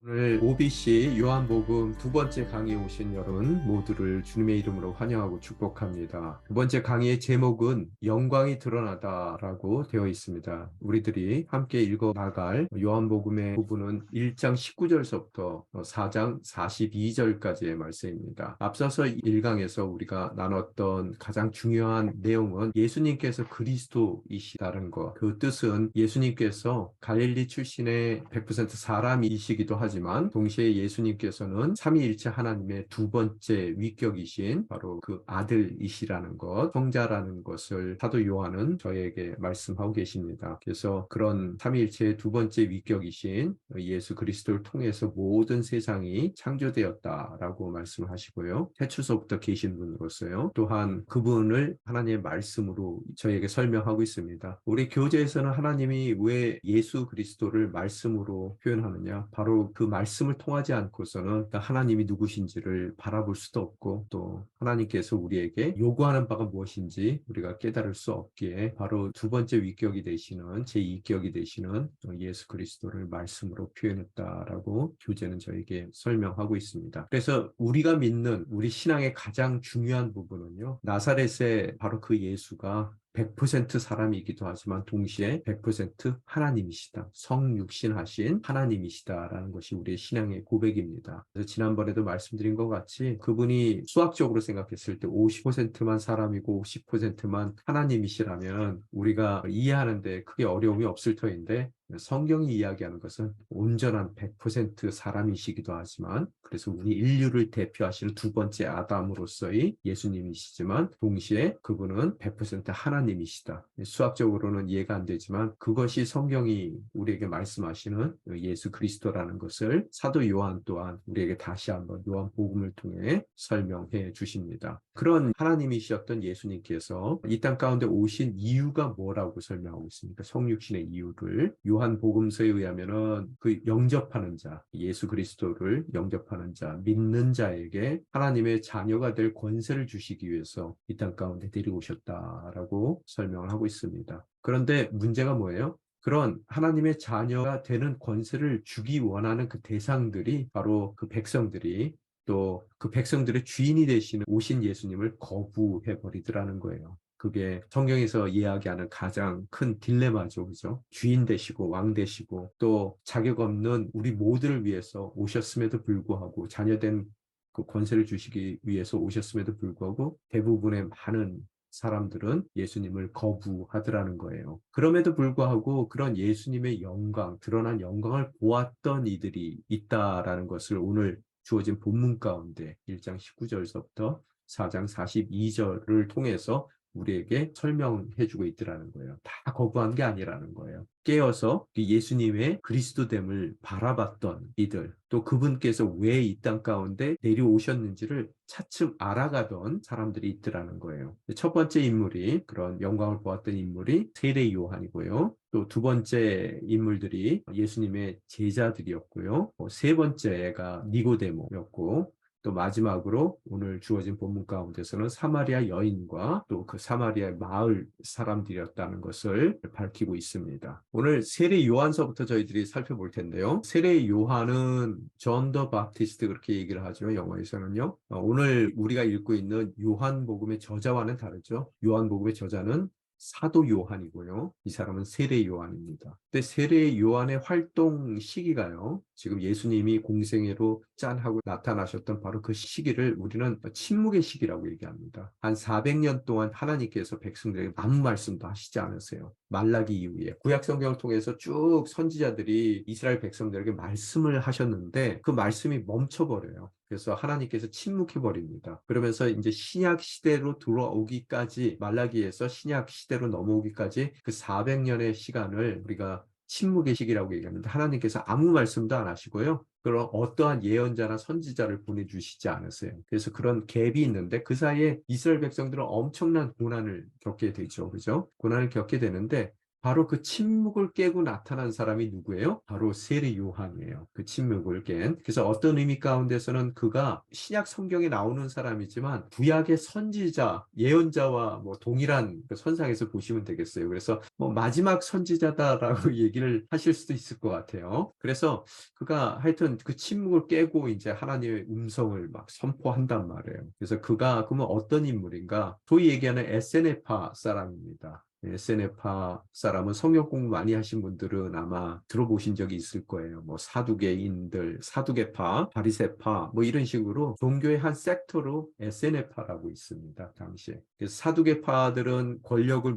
오늘 OBC 요한복음 두 번째 강의에 오신 여러분 모두를 주님의 이름으로 환영하고 축복합니다. 두 번째 강의의 제목은 영광이 드러나다라고 되어 있습니다. 우리들이 함께 읽어 나갈 요한복음의 부분은 1장 19절서부터 4장 42절까지의 말씀입니다. 앞서서 1강에서 우리가 나눴던 가장 중요한 내용은 예수님께서 그리스도이시다는 것. 그 뜻은 예수님께서 갈릴리 출신의 100% 사람이시기도 하지만 동시에 예수님께서는 삼위일체 하나님의 두 번째 위격이신 바로 그 아들이시라는 것, 성자라는 것을 사도 요한은 저에게 말씀하고 계십니다. 그래서 그런 삼위일체의 두 번째 위격이신 예수 그리스도를 통해서 모든 세상이 창조되었다라고 말씀하시고요. 태초서부터 계신 분으로서요. 또한 그분을 하나님의 말씀으로 저에게 설명하고 있습니다. 우리 교재에서는 하나님이 왜 예수 그리스도를 말씀으로 표현하느냐? 바로 그 말씀을 통하지 않고서는 하나님이 누구신지를 바라볼 수도 없고 또 하나님께서 우리에게 요구하는 바가 무엇인지 우리가 깨달을 수 없기에 바로 두 번째 위격이 되시는 제2격이 되시는 예수 그리스도를 말씀으로 표현했다라고 교재는 저에게 설명하고 있습니다. 그래서 우리가 믿는 우리 신앙의 가장 중요한 부분은요. 나사렛의 바로 그 예수가 100% 사람이기도 하지만 동시에 100% 하나님이시다. 성육신하신 하나님이시다라는 것이 우리의 신앙의 고백입니다. 그래서 지난번에도 말씀드린 것 같이 그분이 수학적으로 생각했을 때 50%만 사람이고 50%만 하나님이시라면 우리가 이해하는데 크게 어려움이 없을 터인데 성경이 이야기하는 것은 온전한 100% 사람이시기도 하지만 그래서 우리 인류를 대표하시는 두 번째 아담으로서의 예수님이시지만 동시에 그분은 100% 하나님이시다. 수학적으로는 이해가 안 되지만 그것이 성경이 우리에게 말씀하시는 예수 그리스도라는 것을 사도 요한 또한 우리에게 다시 한번 요한복음을 통해 설명해 주십니다. 그런 하나님이셨던 예수님께서 이 땅 가운데 오신 이유가 뭐라고 설명하고 있습니까? 성육신의 이유를 요한복음서에 의하면은 그 영접하는 자, 예수 그리스도를 영접하는 자, 믿는 자에게 하나님의 자녀가 될 권세를 주시기 위해서 이 땅 가운데 데리고오셨다라고 설명을 하고 있습니다. 그런데 문제가 뭐예요? 그런 하나님의 자녀가 되는 권세를 주기 원하는 그 대상들이 바로 그 백성들이 또 그 백성들의 주인이 되시는 오신 예수님을 거부해 버리더라는 거예요. 그게 성경에서 이야기하는 가장 큰 딜레마죠. 그죠? 주인 되시고 왕 되시고 또 자격 없는 우리 모두를 위해서 오셨음에도 불구하고 자녀된 그 권세를 주시기 위해서 오셨음에도 불구하고 대부분의 많은 사람들은 예수님을 거부하더라는 거예요. 그럼에도 불구하고 그런 예수님의 영광, 드러난 영광을 보았던 이들이 있다라는 것을 오늘 주어진 본문 가운데 1장 19절서부터 4장 42절을 통해서 우리에게 설명해주고 있더라는 거예요. 다 거부한 게 아니라는 거예요. 깨어서 예수님의 그리스도됨을 바라봤던 이들, 또 그분께서 왜 이 땅 가운데 내려오셨는지를 차츰 알아가던 사람들이 있더라는 거예요. 첫 번째 인물이 그런 영광을 보았던 인물이 세례 요한이고요. 또 두 번째 인물들이 예수님의 제자들이었고요. 세 번째가 니고데모였고 또 마지막으로 오늘 주어진 본문 가운데서는 사마리아 여인과 또 그 사마리아 마을 사람들이었다는 것을 밝히고 있습니다. 오늘 세례 요한서부터 저희들이 살펴볼 텐데요. 세례 요한은 존 더 바프티스트 그렇게 얘기를 하죠. 영어에서는요. 오늘 우리가 읽고 있는 요한복음의 저자와는 다르죠. 요한복음의 저자는 사도 요한이고요. 이 사람은 세례 요한입니다. 근데 세례 요한의 활동 시기가요. 지금 예수님이 공생애로 짠하고 나타나셨던 바로 그 시기를 우리는 침묵의 시기라고 얘기합니다. 한 400년 동안 하나님께서 백성들에게 아무 말씀도 하시지 않으세요. 말라기 이후에 구약 성경을 통해서 쭉 선지자들이 이스라엘 백성들에게 말씀을 하셨는데 그 말씀이 멈춰버려요. 그래서 하나님께서 침묵해 버립니다. 그러면서 이제 신약 시대로 들어오기까지 말라기에서 신약 시대로 넘어오기까지 그 400년의 시간을 우리가 침묵의 시기라고 얘기합니다. 하나님께서 아무 말씀도 안 하시고요. 그런 어떠한 예언자나 선지자를 보내주시지 않으세요. 그래서 그런 갭이 있는데 그 사이에 이스라엘 백성들은 엄청난 고난을 겪게 되죠. 그죠? 고난을 겪게 되는데 바로 그 침묵을 깨고 나타난 사람이 누구예요? 바로 세례 요한이에요. 그 침묵을 깬. 그래서 어떤 의미 가운데서는 그가 신약 성경에 나오는 사람이지만 구약의 선지자, 예언자와 뭐 동일한 그 선상에서 보시면 되겠어요. 그래서 뭐 마지막 선지자다라고 얘기를 하실 수도 있을 것 같아요. 그래서 그가 하여튼 그 침묵을 깨고 이제 하나님의 음성을 막 선포한단 말이에요. 그래서 그가 그러면 어떤 인물인가? 소위 얘기하는 에세네파 사람입니다. 에세네파 사람은 성경 공부 많이 하신 분들은 아마 들어보신 적이 있을 거예요. 뭐 사두개인들, 사두개파, 바리새파 뭐 이런 식으로 종교의 한 섹터로 에세네파라고 있습니다. 당시에. 그래서 사두개파들은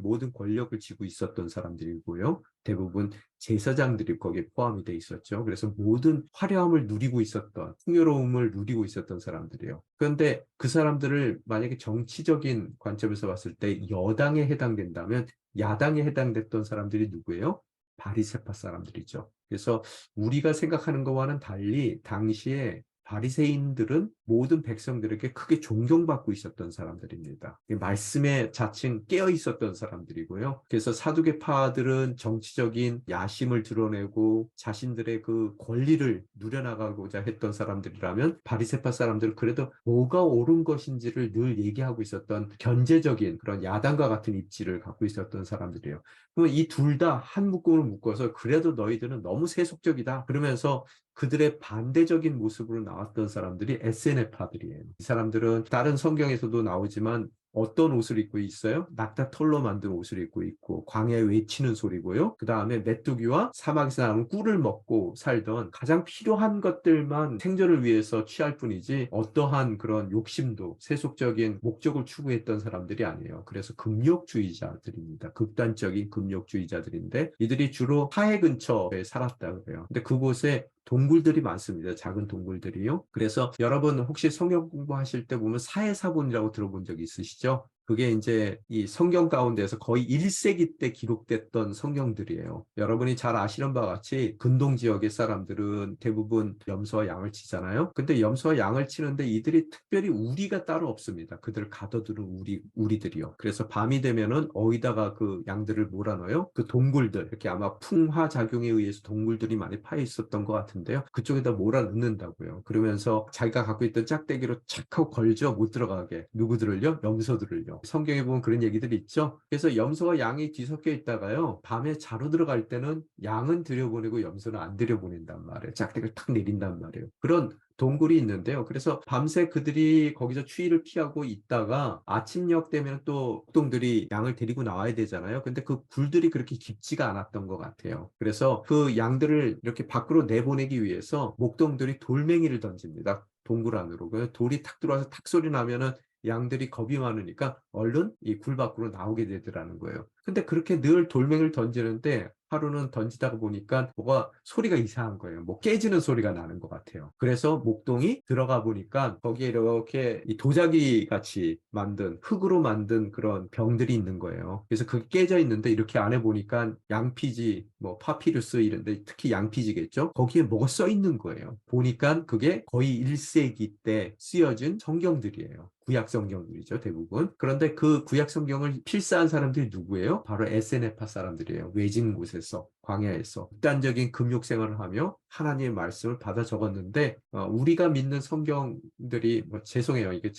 모든 권력을 쥐고 있었던 사람들이고요. 대부분 제사장들이 거기에 포함이 돼 있었죠. 그래서 모든 화려함을 누리고 있었던, 풍요로움을 누리고 있었던 사람들이에요. 그런데 그 사람들을 만약에 정치적인 관점에서 봤을 때 여당에 해당된다면 야당에 해당됐던 사람들이 누구예요? 바리새파 사람들이죠. 그래서 우리가 생각하는 것과는 달리 당시에 바리새인들은 모든 백성들에게 크게 존경받고 있었던 사람들입니다. 말씀에 자칭 깨어 있었던 사람들이고요. 그래서 사두개파들은 정치적인 야심을 드러내고 자신들의 그 권리를 누려나가고자 했던 사람들이라면 바리새파 사람들은 그래도 뭐가 옳은 것인지를 늘 얘기하고 있었던 견제적인 그런 야당과 같은 입지를 갖고 있었던 사람들이에요. 그러면 이 둘 다 한 묶음을 묶어서 그래도 너희들은 너무 세속적이다. 그러면서 그들의 반대적인 모습으로 나왔던 사람들이 SNF파들이에요. 이 사람들은 다른 성경에서도 나오지만 어떤 옷을 입고 있어요? 낙타 털로 만든 옷을 입고 있고 광야에 외치는 소리고요. 그 다음에 메뚜기와 사막에서 나오는 꿀을 먹고 살던 가장 필요한 것들만 생존을 위해서 취할 뿐이지 어떠한 그런 욕심도 세속적인 목적을 추구했던 사람들이 아니에요. 그래서 금욕주의자들입니다. 극단적인 금욕주의자들인데 이들이 주로 하해 근처에 살았다 그래요. 근데 그곳에 동굴들이 많습니다. 작은 동굴들이요. 그래서 여러분 혹시 성경 공부하실 때 보면 사해사본이라고 들어본 적 있으시죠? 그게 이제 이 성경 가운데서 거의 1세기 때 기록됐던 성경들이에요. 여러분이 잘 아시는 바와 같이 근동 지역의 사람들은 대부분 염소와 양을 치잖아요. 근데 염소와 양을 치는데 이들이 특별히 우리가 따로 없습니다. 그들을 가둬두는 우리들이요. 그래서 밤이 되면은 어디다가 그 양들을 몰아넣어요? 그 동굴들, 이렇게 아마 풍화 작용에 의해서 동굴들이 많이 파여 있었던 것 같은데요. 그쪽에다 몰아넣는다고요. 그러면서 자기가 갖고 있던 짝대기로 착 하고 걸죠. 못 들어가게. 누구들을요? 염소들을요. 성경에 보면 그런 얘기들이 있죠. 그래서 염소와 양이 뒤섞여 있다가요. 밤에 자러 들어갈 때는 양은 들여보내고 염소는 안 들여보낸단 말이에요. 짝대기를 탁 내린단 말이에요. 그런 동굴이 있는데요. 그래서 밤새 그들이 거기서 추위를 피하고 있다가 아침녘 되면 또 목동들이 양을 데리고 나와야 되잖아요. 근데 그 굴들이 그렇게 깊지가 않았던 것 같아요. 그래서 그 양들을 이렇게 밖으로 내보내기 위해서 목동들이 돌멩이를 던집니다. 동굴 안으로. 그 돌이 탁 들어와서 탁 소리 나면은 양들이 겁이 많으니까 얼른 이 굴 밖으로 나오게 되더라는 거예요. 근데 그렇게 늘 돌멩이를 던지는데 하루는 던지다가 보니까 뭐가 소리가 이상한 거예요. 뭐 깨지는 소리가 나는 것 같아요. 그래서 목동이 들어가 보니까 거기에 이렇게 이 도자기 같이 만든 흙으로 만든 그런 병들이 있는 거예요. 그래서 그게 깨져 있는데 이렇게 안에 보니까 양피지, 뭐 파피루스 이런데 특히 양피지겠죠. 거기에 뭐가 써 있는 거예요. 보니까 그게 거의 1세기 때 쓰여진 성경들이에요. 구약 성경들이죠, 대부분. 그런데 그 구약 성경을 필사한 사람들이 누구예요? 바로 에세네파 사람들이에요. 외진 곳에서, 광야에서 극단적인 금욕 생활을 하며 하나님의 말씀을 받아 적었는데 우리가 믿는 성경들이 뭐 죄송해요. 이게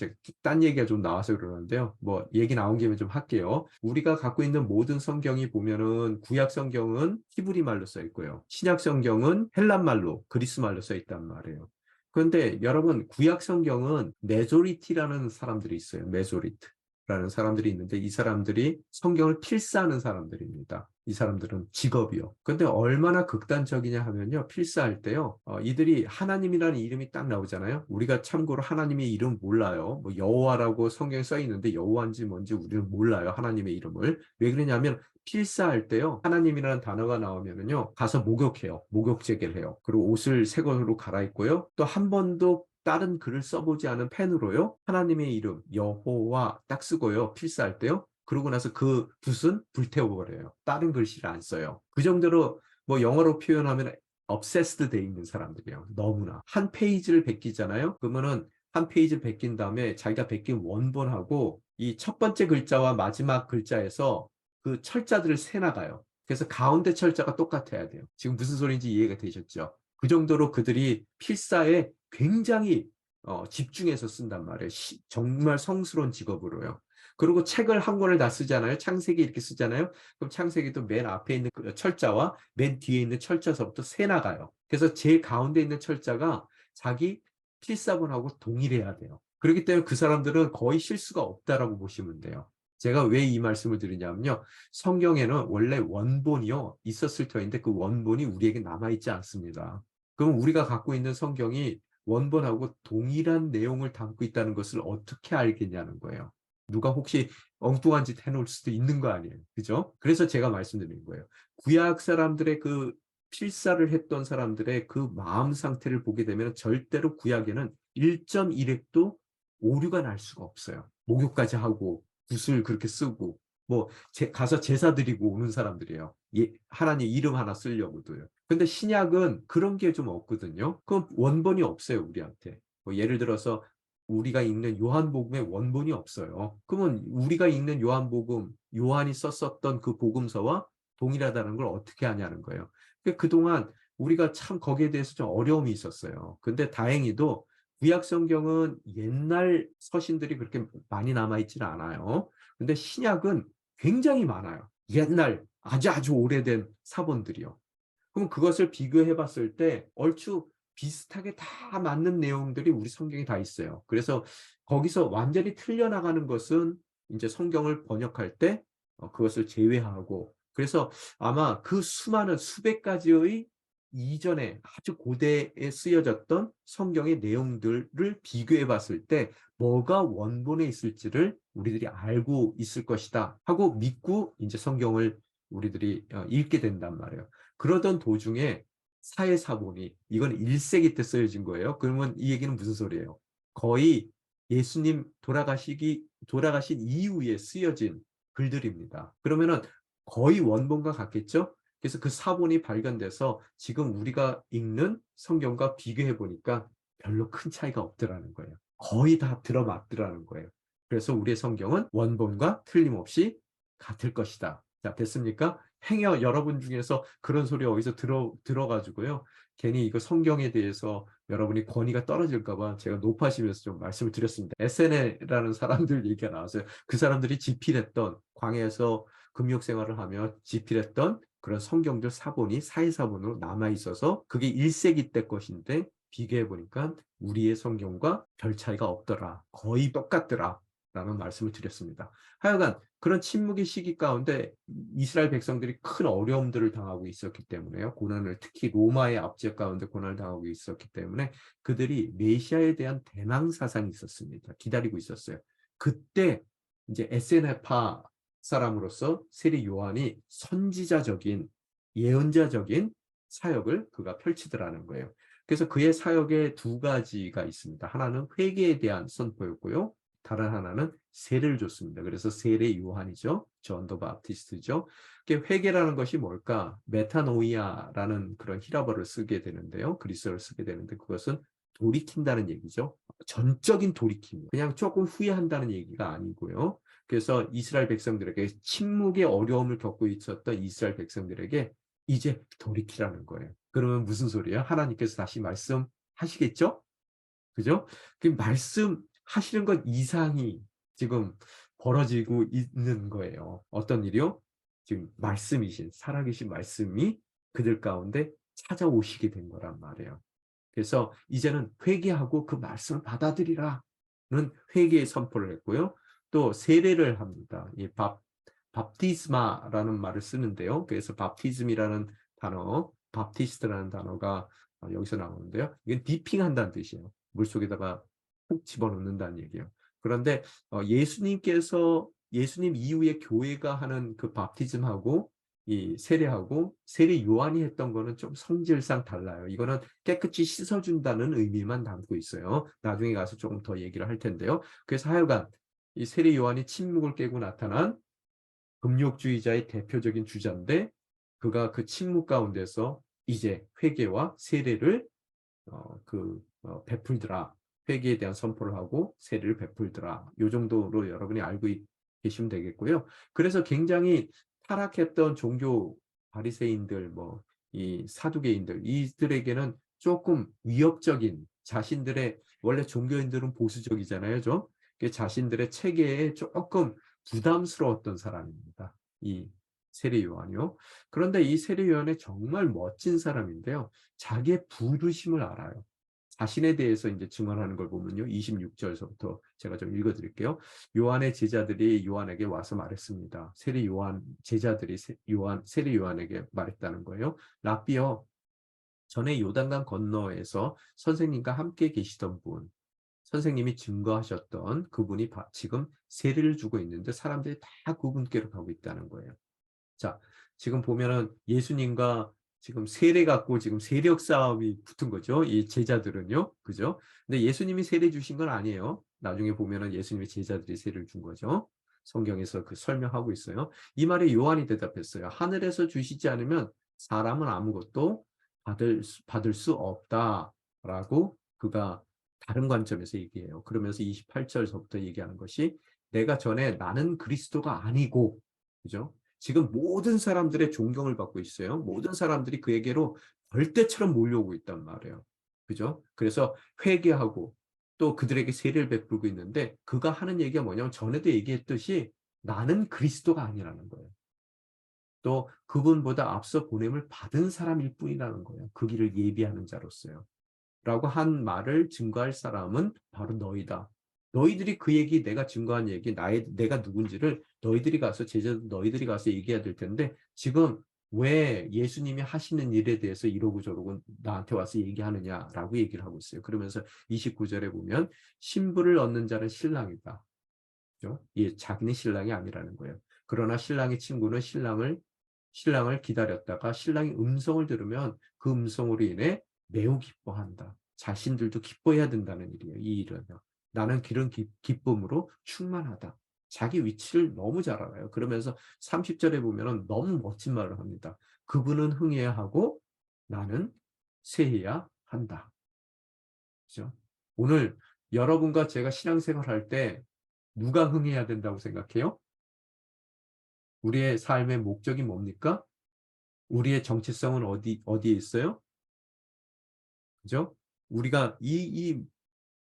딴 얘기가 좀 나와서 그러는데요. 뭐 얘기 나온 김에 좀 할게요. 우리가 갖고 있는 모든 성경이 보면은 구약 성경은 히브리 말로 써 있고요. 신약 성경은 헬란 말로, 그리스 말로 써 있단 말이에요. 그런데 여러분 구약 성경은 메조리티라는 사람들이 있어요. 메조리트라는 사람들이 있는데 이 사람들이 성경을 필사하는 사람들입니다. 이 사람들은 직업이요. 근데 얼마나 극단적이냐 하면요. 필사할 때요. 이들이 하나님이라는 이름이 딱 나오잖아요. 우리가 참고로 하나님의 이름 몰라요. 뭐 여호와라고 성경에 써 있는데 여호와인지 뭔지 우리는 몰라요. 하나님의 이름을. 왜 그러냐면 필사할 때요. 하나님이라는 단어가 나오면은요. 가서 목욕해요. 목욕 제개를 해요. 그리고 옷을 새 것으로 갈아입고요. 또 한 번도 다른 글을 써보지 않은 펜으로요. 하나님의 이름 여호와 딱 쓰고요. 필사할 때요. 그러고 나서 그 붓은 불태워버려요. 다른 글씨를 안 써요. 그 정도로 뭐 영어로 표현하면 obsessed 돼 있는 사람들이에요. 너무나. 한 페이지를 베끼잖아요. 그러면은 한 페이지를 베낀 다음에 자기가 베낀 원본하고 이 첫 번째 글자와 마지막 글자에서 그 철자들을 세나가요. 그래서 가운데 철자가 똑같아야 돼요. 지금 무슨 소리인지 이해가 되셨죠? 그 정도로 그들이 필사에 굉장히 집중해서 쓴단 말이에요. 정말 성스러운 직업으로요. 그리고 책을 한 권을 다 쓰잖아요. 창세기 이렇게 쓰잖아요. 그럼 창세기도 맨 앞에 있는 그 철자와 맨 뒤에 있는 철자서부터 세 나가요. 그래서 제일 가운데 있는 철자가 자기 필사본하고 동일해야 돼요. 그렇기 때문에 그 사람들은 거의 실수가 없다라고 보시면 돼요. 제가 왜 이 말씀을 드리냐면요. 성경에는 원래 원본이요. 있었을 터인데 그 원본이 우리에게 남아있지 않습니다. 그럼 우리가 갖고 있는 성경이 원본하고 동일한 내용을 담고 있다는 것을 어떻게 알겠냐는 거예요. 누가 혹시 엉뚱한 짓 해놓을 수도 있는 거 아니에요. 그죠? 그래서 제가 말씀드린 거예요. 구약 사람들의 그 필사를 했던 사람들의 그 마음 상태를 보게 되면 절대로 구약에는 1.1획도 오류가 날 수가 없어요. 목욕까지 하고 붓을 그렇게 쓰고 뭐 가서 제사 드리고 오는 사람들이에요. 하나님 이름 하나 쓰려고도요. 근데 신약은 그런 게 좀 없거든요. 그럼 원본이 없어요, 우리한테. 뭐 예를 들어서 우리가 읽는 요한복음에 원본이 없어요. 그러면 우리가 읽는 요한복음, 요한이 썼었던 그 복음서와 동일하다는 걸 어떻게 하냐는 거예요. 그동안 우리가 참 거기에 대해서 좀 어려움이 있었어요. 근데 다행히도 구약 성경은 옛날 서신들이 그렇게 많이 남아있지는 않아요. 근데 신약은 굉장히 많아요. 옛날 아주 오래된 사본들이요. 그럼 그것을 비교해 봤을 때 얼추 비슷하게 다 맞는 내용들이 우리 성경에 다 있어요. 그래서 거기서 완전히 틀려나가는 것은 이제 성경을 번역할 때 그것을 제외하고 그래서 아마 그 수많은 수백 가지의 이전에 아주 고대에 쓰여졌던 성경의 내용들을 비교해 봤을 때 뭐가 원본에 있을지를 우리들이 알고 있을 것이다 하고 믿고 이제 성경을 우리들이 읽게 된단 말이에요. 그러던 도중에 사해사본이 이건 1세기 때 쓰여진 거예요. 그러면 이 얘기는 무슨 소리예요? 거의 예수님 돌아가신 이후에 쓰여진 글들입니다. 그러면은 거의 원본과 같겠죠? 그래서 그 사본이 발견돼서 지금 우리가 읽는 성경과 비교해 보니까 별로 큰 차이가 없더라는 거예요. 거의 다 들어맞더라는 거예요. 그래서 우리의 성경은 원본과 틀림없이 같을 것이다. 자, 됐습니까? 행여 여러분 중에서 그런 소리 어디서 들어가지고요. 괜히 이거 성경에 대해서 여러분이 권위가 떨어질까봐 제가 높아지면서 좀 말씀을 드렸습니다. 에세네라는 사람들 얘기가 나왔어요. 그 사람들이 집필했던 광야에서 금욕 생활을 하며 집필했던 그런 성경들 사본이 사회사본으로 남아있어서 그게 1세기 때 것인데 비교해 보니까 우리의 성경과 별 차이가 없더라. 거의 똑같더라. 라는 말씀을 드렸습니다. 하여간 그런 침묵의 시기 가운데 이스라엘 백성들이 큰 어려움들을 당하고 있었기 때문에요. 고난을 특히 로마의 압제 가운데 고난을 당하고 있었기 때문에 그들이 메시아에 대한 대망 사상이 있었습니다. 기다리고 있었어요. 그때 이제 에세네파 사람으로서 세리 요한이 선지자적인 예언자적인 사역을 그가 펼치더라는 거예요. 그래서 그의 사역에 두 가지가 있습니다. 하나는 회개에 대한 선포였고요. 다른 하나는 세례를 줬습니다. 그래서 세례 요한이죠. 존 더 바프티스트죠. 회개라는 것이 뭘까? 메타노이아라는 그런 히라버를 쓰게 되는데요. 그리스어를 쓰게 되는데 그것은 돌이킨다는 얘기죠. 전적인 돌이킴. 그냥 조금 후회한다는 얘기가 아니고요. 그래서 이스라엘 백성들에게 침묵의 어려움을 겪고 있었던 이스라엘 백성들에게 이제 돌이키라는 거예요. 그러면 무슨 소리예요? 하나님께서 다시 말씀하시겠죠? 그죠? 그 말씀하시는 것 이상이 지금 벌어지고 있는 거예요. 어떤 일이요? 지금 말씀이신, 살아계신 말씀이 그들 가운데 찾아오시게 된 거란 말이에요. 그래서 이제는 회개하고 그 말씀을 받아들이라는 회개의 선포를 했고요. 또 세례를 합니다. 이 밥티스마라는 말을 쓰는데요. 그래서 밥티즘이라는 단어, 밥티스트라는 단어가 여기서 나오는데요. 이건 디핑한다는 뜻이에요. 물속에다가 푹 집어넣는다는 얘기예요. 그런데 예수님 이후에 교회가 하는 그 밥티즘하고 이 세례하고 세례 요한이 했던 거는 좀 성질상 달라요. 이거는 깨끗이 씻어준다는 의미만 담고 있어요. 나중에 가서 조금 더 얘기를 할 텐데요. 그래서 하여간 이 세례 요한이 침묵을 깨고 나타난 금욕주의자의 대표적인 주자인데 그가 그 침묵 가운데서 이제 회개와 세례를 베풀더라. 회개에 대한 선포를 하고 세례를 베풀더라. 이 정도로 여러분이 알고 계시면 되겠고요. 그래서 굉장히 타락했던 종교 바리새인들, 뭐 이 사두개인들, 이들에게는 조금 위협적인, 자신들의, 원래 종교인들은 보수적이잖아요, 좀. 자신들의 체계에 조금 부담스러웠던 사람입니다. 이 세례 요한이요. 그런데 이 세례 요한은 정말 멋진 사람인데요. 자기의 부르심을 알아요. 자신에 대해서 이제 증언하는 걸 보면요. 26절서부터 제가 좀 읽어드릴게요. 요한의 제자들이 요한에게 와서 말했습니다. 세례 요한 제자들이 세례 요한에게 말했다는 거예요. 라삐여, 전에 요단강 건너에서 선생님과 함께 계시던 분, 선생님이 증거하셨던 그분이 지금 세례를 주고 있는데 사람들이 다 그분께로 가고 있다는 거예요. 자, 지금 보면은 예수님과 지금 세례 갖고 지금 세력 싸움이 붙은 거죠. 이 제자들은요. 그죠? 근데 예수님이 세례 주신 건 아니에요. 나중에 보면은 예수님의 제자들이 세례를 준 거죠. 성경에서 그 설명하고 있어요. 이 말에 요한이 대답했어요. 하늘에서 주시지 않으면 사람은 아무것도 받을 수 없다라고 그가 다른 관점에서 얘기해요. 그러면서 28절서부터 얘기하는 것이 내가 전에 나는 그리스도가 아니고, 그죠? 지금 모든 사람들의 존경을 받고 있어요. 모든 사람들이 그에게로 벌떼처럼 몰려오고 있단 말이에요. 그죠? 그래서 회개하고 또 그들에게 세례를 베풀고 있는데 그가 하는 얘기가 뭐냐면 전에도 얘기했듯이 나는 그리스도가 아니라는 거예요. 또 그분보다 앞서 보냄을 받은 사람일 뿐이라는 거예요. 그 길을 예비하는 자로서요. 라고 한 말을 증거할 사람은 바로 너희다. 너희들이 그 얘기, 내가 증거한 얘기, 내가 누군지를 너희들이 가서, 제자들 너희들이 가서 얘기해야 될 텐데, 지금 왜 예수님이 하시는 일에 대해서 이러고 저러고 나한테 와서 얘기하느냐라고 얘기를 하고 있어요. 그러면서 29절에 보면, 신부를 얻는 자는 신랑이다. 그죠? 자기는 신랑이 아니라는 거예요. 그러나 신랑의 친구는 신랑을 기다렸다가 신랑의 음성을 들으면 그 음성으로 인해 매우 기뻐한다. 자신들도 기뻐해야 된다는 일이에요. 이 일은요. 나는 그런 기쁨으로 충만하다. 자기 위치를 너무 잘 알아요. 그러면서 30절에 보면 너무 멋진 말을 합니다. 그분은 흥해야 하고 나는 쇠해야 한다. 그죠? 오늘 여러분과 제가 신앙생활 할 때 누가 흥해야 된다고 생각해요? 우리의 삶의 목적이 뭡니까? 우리의 정체성은 어디에 있어요? 그죠? 우리가 이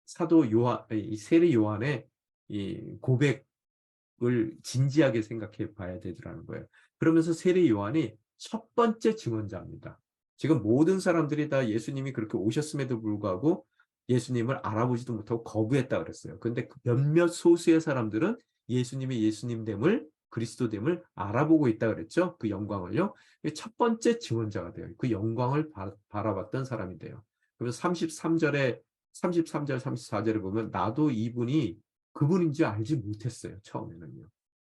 사도 요한, 이 세례 요한의 이 고백을 진지하게 생각해 봐야 되더라는 거예요. 그러면서 세례 요한이 첫 번째 증언자입니다. 지금 모든 사람들이 다 예수님이 그렇게 오셨음에도 불구하고 예수님을 알아보지도 못하고 거부했다 그랬어요. 근데 그 몇몇 소수의 사람들은 예수님의 예수님됨을, 그리스도됨을 알아보고 있다 그랬죠. 그 영광을요. 첫 번째 증언자가 돼요. 그 영광을 바라봤던 사람이 돼요. 그래서 33절, 34절에 보면 나도 이분이 그분인지 알지 못했어요. 처음에는요.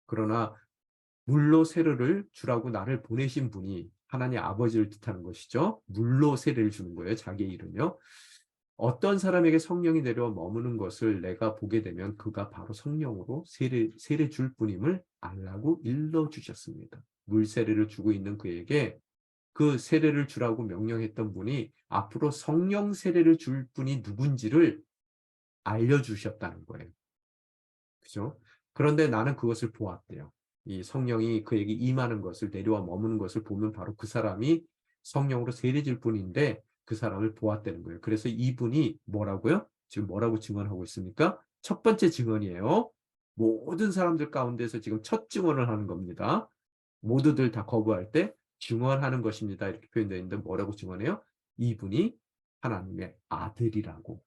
그러나 물로 세례를 주라고 나를 보내신 분이 하나님 아버지를 뜻하는 것이죠. 물로 세례를 주는 거예요. 자기의 일은요. 어떤 사람에게 성령이 내려와 머무는 것을 내가 보게 되면 그가 바로 성령으로 세례 줄 뿐임을 알라고 일러주셨습니다. 물 세례를 주고 있는 그에게 그 세례를 주라고 명령했던 분이 앞으로 성령 세례를 줄 분이 누군지를 알려주셨다는 거예요. 그죠? 그런데 나는 그것을 보았대요. 이 성령이 그에게 임하는 것을, 내려와 머무는 것을 보면 바로 그 사람이 성령으로 세례질 뿐인데 그 사람을 보았다는 거예요. 그래서 이분이 뭐라고요? 지금 뭐라고 증언하고 있습니까? 첫 번째 증언이에요. 모든 사람들 가운데서 지금 첫 증언을 하는 겁니다. 모두들 다 거부할 때 증언하는 것입니다. 이렇게 표현되어 있는데 뭐라고 증언해요? 이분이 하나님의 아들이라고.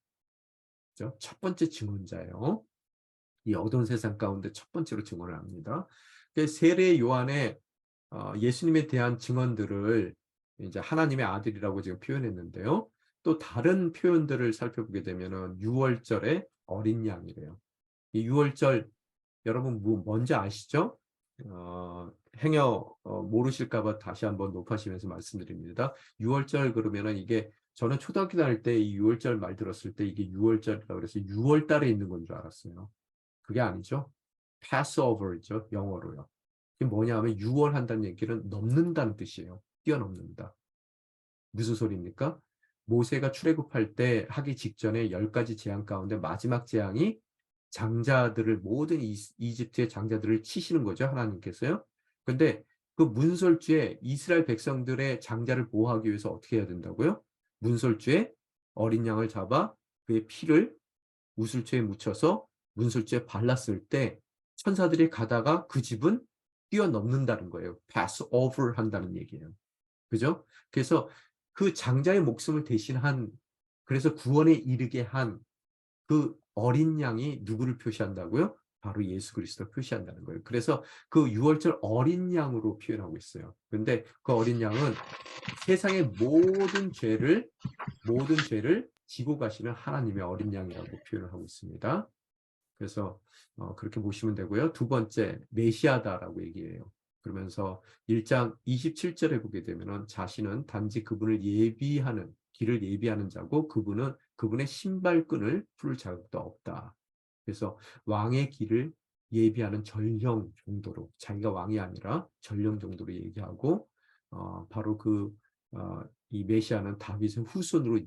그죠? 첫 번째 증언자예요. 이 어두운 세상 가운데 첫 번째로 증언을 합니다. 세례 요한의 예수님에 대한 증언들을 이제 하나님의 아들이라고 지금 표현했는데요. 또 다른 표현들을 살펴보게 되면은 6월절의 어린 양이래요. 이 6월절 여러분 뭔지 아시죠? 행여 모르실까 봐 다시 한번 높아지면서 말씀드립니다. 6월절 그러면은 이게 저는 초등학교 다닐 때 이 6월절 말 들었을 때 이게 6월절이라고 그래서 6월 달에 있는 건 줄 알았어요. 그게 아니죠. Passover죠. 영어로요. 이게 뭐냐면 6월 한다는 얘기는 넘는다는 뜻이에요. 뛰어넘는다. 무슨 소리입니까? 모세가 출애굽할 때 하기 직전에 10가지 재앙 가운데 마지막 재앙이 모든 이집트의 장자들을 치시는 거죠. 하나님께서요. 근데 그 문설주에 이스라엘 백성들의 장자를 보호하기 위해서 어떻게 해야 된다고요? 문설주에 어린 양을 잡아 그의 피를 우슬초에 묻혀서 문설주에 발랐을 때 천사들이 가다가 그 집은 뛰어넘는다는 거예요. pass over 한다는 얘기예요. 그죠? 그래서 그 장자의 목숨을 대신한, 그래서 구원에 이르게 한 그 어린 양이 누구를 표시한다고요? 바로 예수 그리스도를 표시한다는 거예요. 그래서 그 유월절 어린 양으로 표현하고 있어요. 근데 그 어린 양은 세상의 모든 죄를 지고 가시는 하나님의 어린 양이라고 표현을 하고 있습니다. 그래서 그렇게 보시면 되고요. 두 번째, 메시아다라고 얘기해요. 그러면서 1장 27절에 보게 되면은 자신은 단지 그분을 예비하는, 길을 예비하는 자고 그분의 신발끈을 풀 자격도 없다. 그래서 왕의 길을 예비하는 전령 정도로, 자기가 왕이 아니라 전령 정도로 얘기하고, 바로 이 메시아는 다윗의 후손으로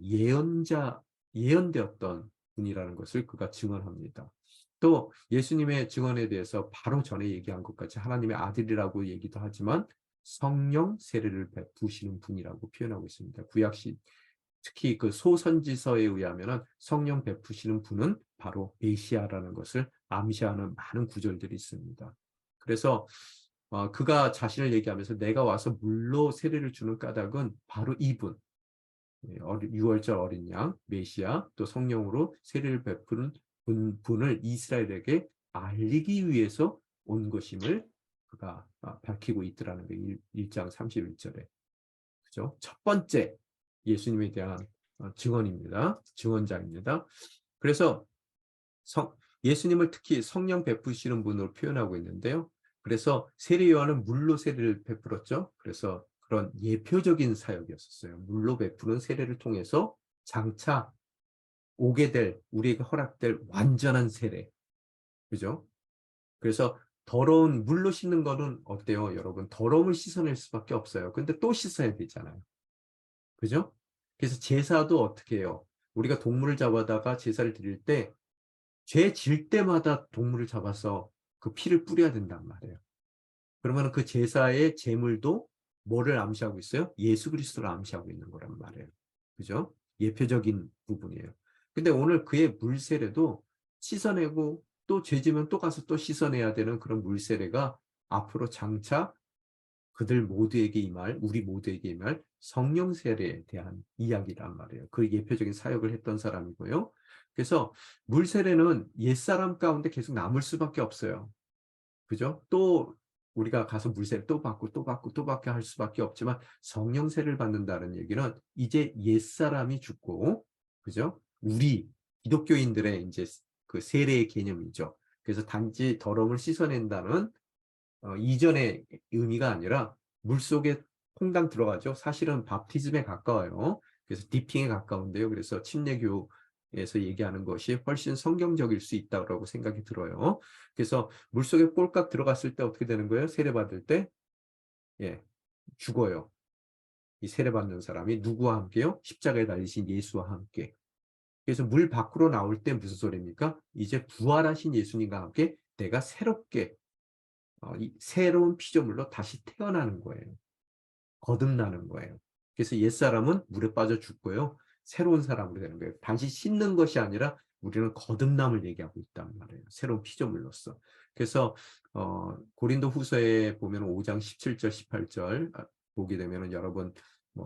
예언되었던 분이라는 것을 그가 증언합니다. 또 예수님의 증언에 대해서 바로 전에 얘기한 것 같이 하나님의 아들이라고 얘기도 하지만 성령 세례를 베푸시는 분이라고 표현하고 있습니다. 구약시 특히 그 소선지서에 의하면 성령 베푸시는 분은 바로 메시아라는 것을 암시하는 많은 구절들이 있습니다. 그래서 그가 자신을 얘기하면서 내가 와서 물로 세례를 주는 까닭은 바로 이분, 유월절 어린 양, 메시아, 또 성령으로 세례를 베푸는 분을 이스라엘에게 알리기 위해서 온 것임을 그가 밝히고 있더라는 게 1장 31절에. 그죠? 첫 번째 예수님에 대한 증언입니다. 증언자입니다. 그래서 예수님을 특히 성령 베푸시는 분으로 표현하고 있는데요. 그래서 세례 요한은 물로 세례를 베풀었죠. 그래서 그런 예표적인 사역이었어요. 물로 베푸는 세례를 통해서 장차 오게 될, 우리에게 허락될 완전한 세례. 그죠? 그래서 물로 씻는 거는 어때요, 여러분? 더러움을 씻어낼 수밖에 없어요. 근데 또 씻어야 되잖아요. 그죠? 그래서 제사도 어떻게 해요? 우리가 동물을 잡아다가 제사를 드릴 때, 죄 질 때마다 동물을 잡아서 그 피를 뿌려야 된단 말이에요. 그러면 그 제사의 제물도 뭐를 암시하고 있어요? 예수 그리스도를 암시하고 있는 거란 말이에요. 그죠? 예표적인 부분이에요. 근데 오늘 그의 물세례도 씻어내고 또 죄지면 또 가서 또 씻어내야 되는 그런 물세례가 앞으로 장차 우리 모두에게 임할 성령 세례에 대한 이야기란 말이에요. 그 예표적인 사역을 했던 사람이고요. 그래서 물 세례는 옛사람 가운데 계속 남을 수밖에 없어요. 그죠? 또 우리가 가서 물세례 또 받고 또 받고 또 받게 할 수밖에 없지만 성령 세례를 받는다는 얘기는 이제 옛사람이 죽고, 그죠? 우리 기독교인들의 이제 그 세례의 개념이죠. 그래서 단지 더러움을 씻어낸다는 이전의 의미가 아니라 물속에 퐁당 들어가죠. 사실은 밥티즘에 가까워요. 그래서 디핑에 가까운데요. 그래서 침례교에서 얘기하는 것이 훨씬 성경적일 수 있다고 생각이 들어요. 그래서 물속에 꼴깍 들어갔을 때 어떻게 되는 거예요? 세례받을 때? 예, 죽어요. 이 세례받는 사람이 누구와 함께요? 십자가에 달리신 예수와 함께. 그래서 물 밖으로 나올 때 무슨 소리입니까? 이제 부활하신 예수님과 함께 내가 새롭게 이 새로운 피조물로 다시 태어나는 거예요. 거듭나는 거예요. 그래서 옛사람은 물에 빠져 죽고요. 새로운 사람으로 되는 거예요. 단지 씻는 것이 아니라 우리는 거듭남을 얘기하고 있단 말이에요. 새로운 피조물로서. 그래서 고린도 후서에 보면 5장 17절, 18절 보게 되면 여러분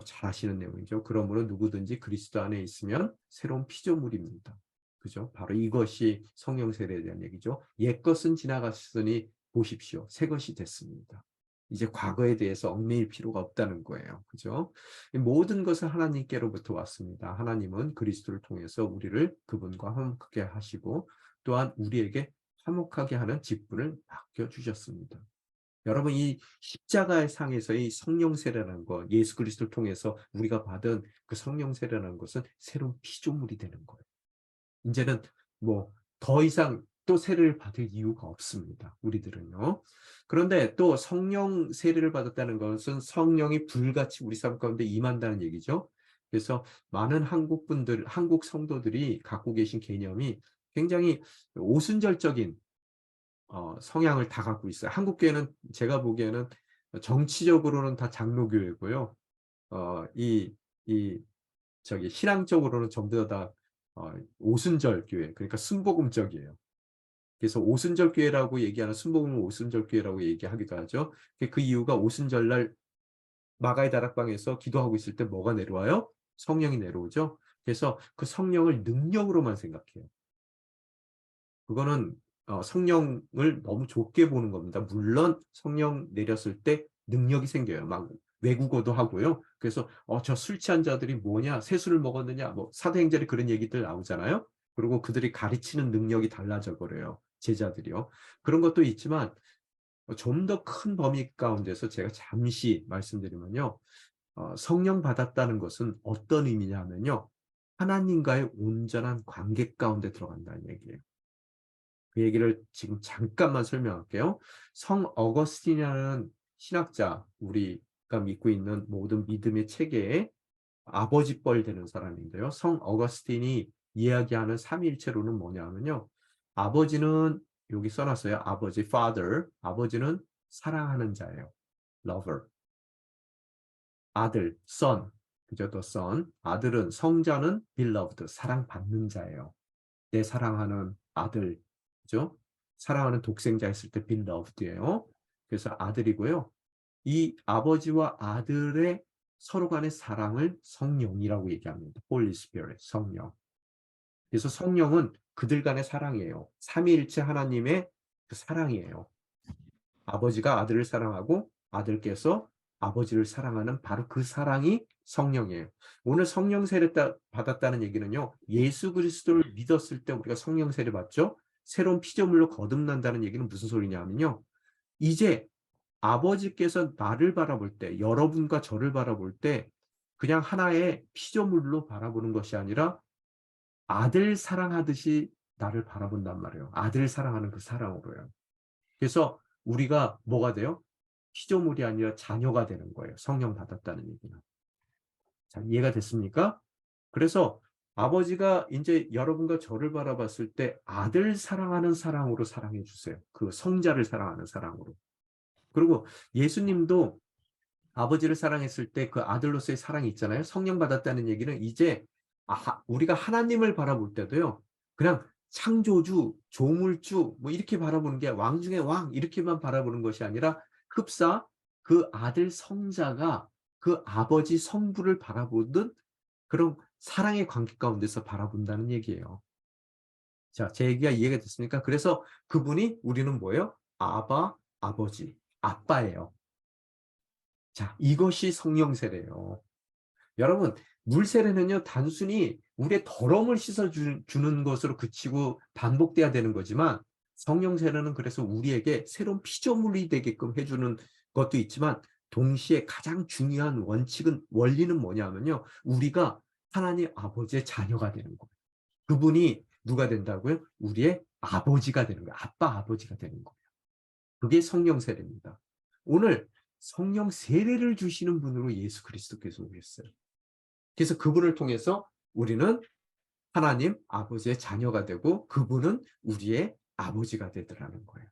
잘 아시는 내용이죠. 그러므로 누구든지 그리스도 안에 있으면 새로운 피조물입니다. 그죠? 바로 이것이 성령 세례에 대한 얘기죠. 옛것은 지나갔으니 보십시오. 새 것이 됐습니다. 이제 과거에 대해서 얽매일 필요가 없다는 거예요. 그죠? 모든 것은 하나님께로부터 왔습니다. 하나님은 그리스도를 통해서 우리를 그분과 화목하게 하시고 또한 우리에게 화목하게 하는 직분을 맡겨주셨습니다. 여러분, 이 십자가의 상에서의 성령 세례라는 것, 예수 그리스도를 통해서 우리가 받은 그 성령 세례라는 것은 새로운 피조물이 되는 거예요. 이제는 더 이상 또 세례를 받을 이유가 없습니다. 우리들은요. 그런데 또 성령 세례를 받았다는 것은 성령이 불같이 우리 삶 가운데 임한다는 얘기죠. 그래서 많은 한국 성도들이 갖고 계신 개념이 굉장히 오순절적인 성향을 다 갖고 있어요. 한국 교회는 제가 보기에는 정치적으로는 다 장로교회고요. 어, 이, 이, 신앙적으로는 전부 다 오순절 교회, 그러니까 순복음적이에요. 그래서 오순절 교회라고 얘기하는 순복음을 오순절 교회라고 얘기하기도 하죠. 그 이유가 오순절날 마가의 다락방에서 기도하고 있을 때 뭐가 내려와요? 성령이 내려오죠. 그래서 그 성령을 능력으로만 생각해요. 그거는 성령을 너무 좁게 보는 겁니다. 물론 성령 내렸을 때 능력이 생겨요. 막 외국어도 하고요. 그래서 저 술 취한 자들이 뭐냐, 새술을 먹었느냐, 뭐 사도행전에 그런 얘기들 나오잖아요. 그리고 그들이 가르치는 능력이 달라져 버려요. 제자들이요. 그런 것도 있지만 좀 더 큰 범위 가운데서 제가 잠시 말씀드리면요. 성령 받았다는 것은 어떤 의미냐면요. 하나님과의 온전한 관계 가운데 들어간다는 얘기예요. 그 얘기를 지금 잠깐만 설명할게요. 성 어거스틴이라는 신학자, 우리가 믿고 있는 모든 믿음의 체계의 아버지뻘 되는 사람인데요. 성 어거스틴이 이야기하는 삼위일체론은 뭐냐면요. 아버지는 여기 써놨어요. 아버지, father. 아버지는 사랑하는 자예요. lover. 아들, son. 그죠? the son. 아들은, 성자는 beloved. 사랑받는 자예요. 내 사랑하는 아들, 그죠? 사랑하는 독생자 했을 때 beloved예요. 그래서 아들이고요. 이 아버지와 아들의 서로 간의 사랑을 성령이라고 얘기합니다. Holy Spirit, 성령. 그래서 성령은 그들 간의 사랑이에요. 삼위일체 하나님의 그 사랑이에요. 아버지가 아들을 사랑하고 아들께서 아버지를 사랑하는 바로 그 사랑이 성령이에요. 오늘 성령 세례 받았다는 얘기는요. 예수 그리스도를 믿었을 때 우리가 성령 세례 받죠. 새로운 피조물로 거듭난다는 얘기는 무슨 소리냐면요. 이제 아버지께서 나를 바라볼 때, 여러분과 저를 바라볼 때 그냥 하나의 피조물로 바라보는 것이 아니라 아들 사랑하듯이 나를 바라본단 말이에요. 아들 사랑하는 그 사랑으로요. 그래서 우리가 뭐가 돼요? 피조물이 아니라 자녀가 되는 거예요. 성령 받았다는 얘기는. 자, 이해가 됐습니까? 그래서 아버지가 이제 여러분과 저를 바라봤을 때 아들 사랑하는 사랑으로 사랑해 주세요. 그 성자를 사랑하는 사랑으로. 그리고 예수님도 아버지를 사랑했을 때 그 아들로서의 사랑이 있잖아요. 성령 받았다는 얘기는 이제 우리가 하나님을 바라볼 때도요. 그냥 창조주, 조물주 뭐 이렇게 바라보는 게 왕 중에 왕 이렇게만 바라보는 것이 아니라 흡사 그 아들 성자가 그 아버지 성부를 바라보듯 그런 사랑의 관계 가운데서 바라본다는 얘기예요. 자, 제 얘기가 이해가 됐습니까? 그래서 그분이 우리는 뭐예요? 아바, 아버지, 아빠예요. 자, 이것이 성령 세례예요. 여러분, 물 세례는요, 단순히 우리의 더러움을 씻어주는 것으로 그치고 반복돼야 되는 거지만, 성령 세례는 그래서 우리에게 새로운 피조물이 되게끔 해주는 것도 있지만, 동시에 가장 중요한 원리는 뭐냐면요, 우리가 하나님 아버지의 자녀가 되는 거예요. 그분이 누가 된다고요? 우리의 아버지가 되는 거예요. 아빠, 아버지가 되는 거예요. 그게 성령 세례입니다. 오늘 성령 세례를 주시는 분으로 예수 그리스도께서 오셨어요. 그래서 그분을 통해서 우리는 하나님 아버지의 자녀가 되고 그분은 우리의 아버지가 되더라는 거예요.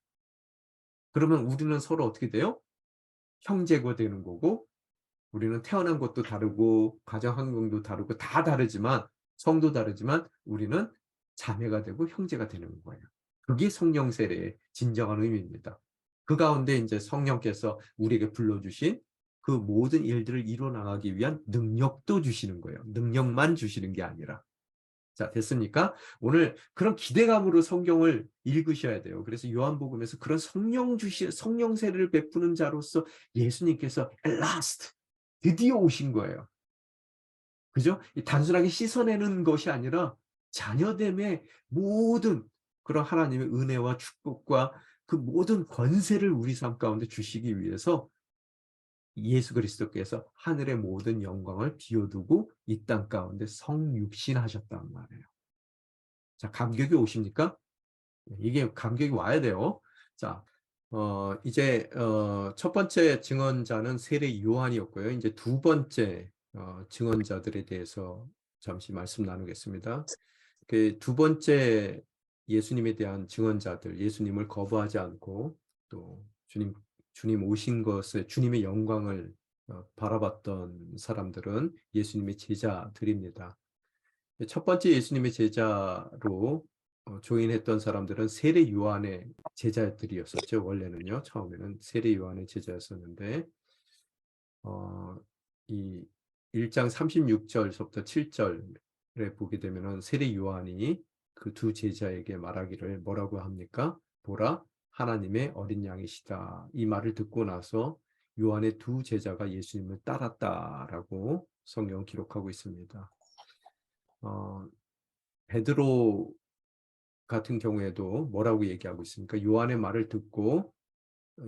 그러면 우리는 서로 어떻게 돼요? 형제가 되는 거고 우리는 태어난 것도 다르고 가정 환경도 다르고 다 다르지만 성도 다르지만 우리는 자매가 되고 형제가 되는 거예요. 그게 성령 세례의 진정한 의미입니다. 그 가운데 이제 성령께서 우리에게 불러주신 그 모든 일들을 이뤄나가기 위한 능력도 주시는 거예요. 능력만 주시는 게 아니라. 자, 됐습니까? 오늘 그런 기대감으로 성경을 읽으셔야 돼요. 그래서 요한복음에서 그런 성령 세례를 베푸는 자로서 예수님께서 at last 드디어 오신 거예요. 그죠? 단순하게 씻어내는 것이 아니라 자녀됨의 모든 그런 하나님의 은혜와 축복과 그 모든 권세를 우리 삶 가운데 주시기 위해서 예수 그리스도께서 하늘의 모든 영광을 비워두고 이 땅 가운데 성육신하셨단 말이에요. 자, 감격이 오십니까? 이게 감격이 와야 돼요. 자, 이제 첫 번째 증언자는 세례 요한이었고요. 이제 두 번째 증언자들에 대해서 잠시 말씀 나누겠습니다. 그 두 번째 예수님에 대한 증언자들, 예수님을 거부하지 않고 또 주님 오신 것에 주님의 영광을 바라봤던 사람들은 예수님의 제자들입니다. 첫 번째 예수님의 제자로 조인했던 사람들은 세례 요한의 제자들이었었죠. 원래는요. 처음에는 세례 요한의 제자였었는데 어, 이 1장 36절서부터 7절에 보게 되면은 세례 요한이 그 두 제자에게 말하기를 뭐라고 합니까? 보라, 하나님의 어린 양이시다. 이 말을 듣고 나서 요한의 두 제자가 예수님을 따랐다라고 성경 기록하고 있습니다. 어, 베드로 같은 경우에도 뭐라고 얘기하고 있습니까? 요한의 말을 듣고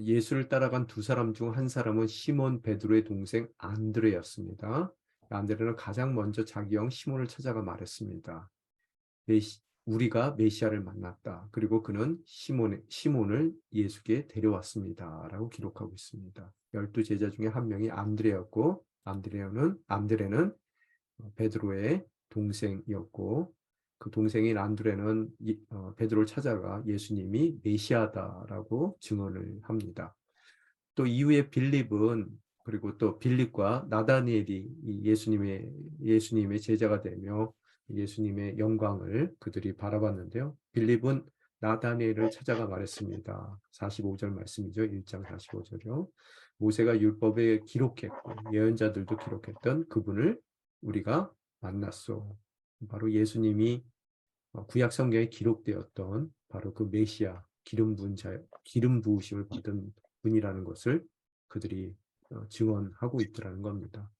예수를 따라간 두 사람 중 한 사람은 시몬 베드로의 동생 안드레였습니다. 안드레는 가장 먼저 자기 형 시몬을 찾아가 말했습니다. 우리가 메시아를 만났다. 그리고 그는 시몬을 예수께 데려왔습니다. 라고 기록하고 있습니다. 12제자 중에 한 명이 안드레였고 안드레는 베드로의 동생이었고 그 동생인 안드레는 베드로를 찾아가 예수님이 메시아다라고 증언을 합니다. 또 이후에 빌립은 그리고 또 빌립과 나다니엘이 예수님의 제자가 되며 예수님의 영광을 그들이 바라봤는데요. 빌립은 나다니엘을 찾아가 말했습니다. 45절 말씀이죠. 1장 45절이요. 모세가 율법에 기록했고 예언자들도 기록했던 그분을 우리가 만났소. 바로 예수님이 구약 성경에 기록되었던 바로 그 메시아 기름 부으심을 받은 분이라는 것을 그들이 증언하고 있더라는 겁니다.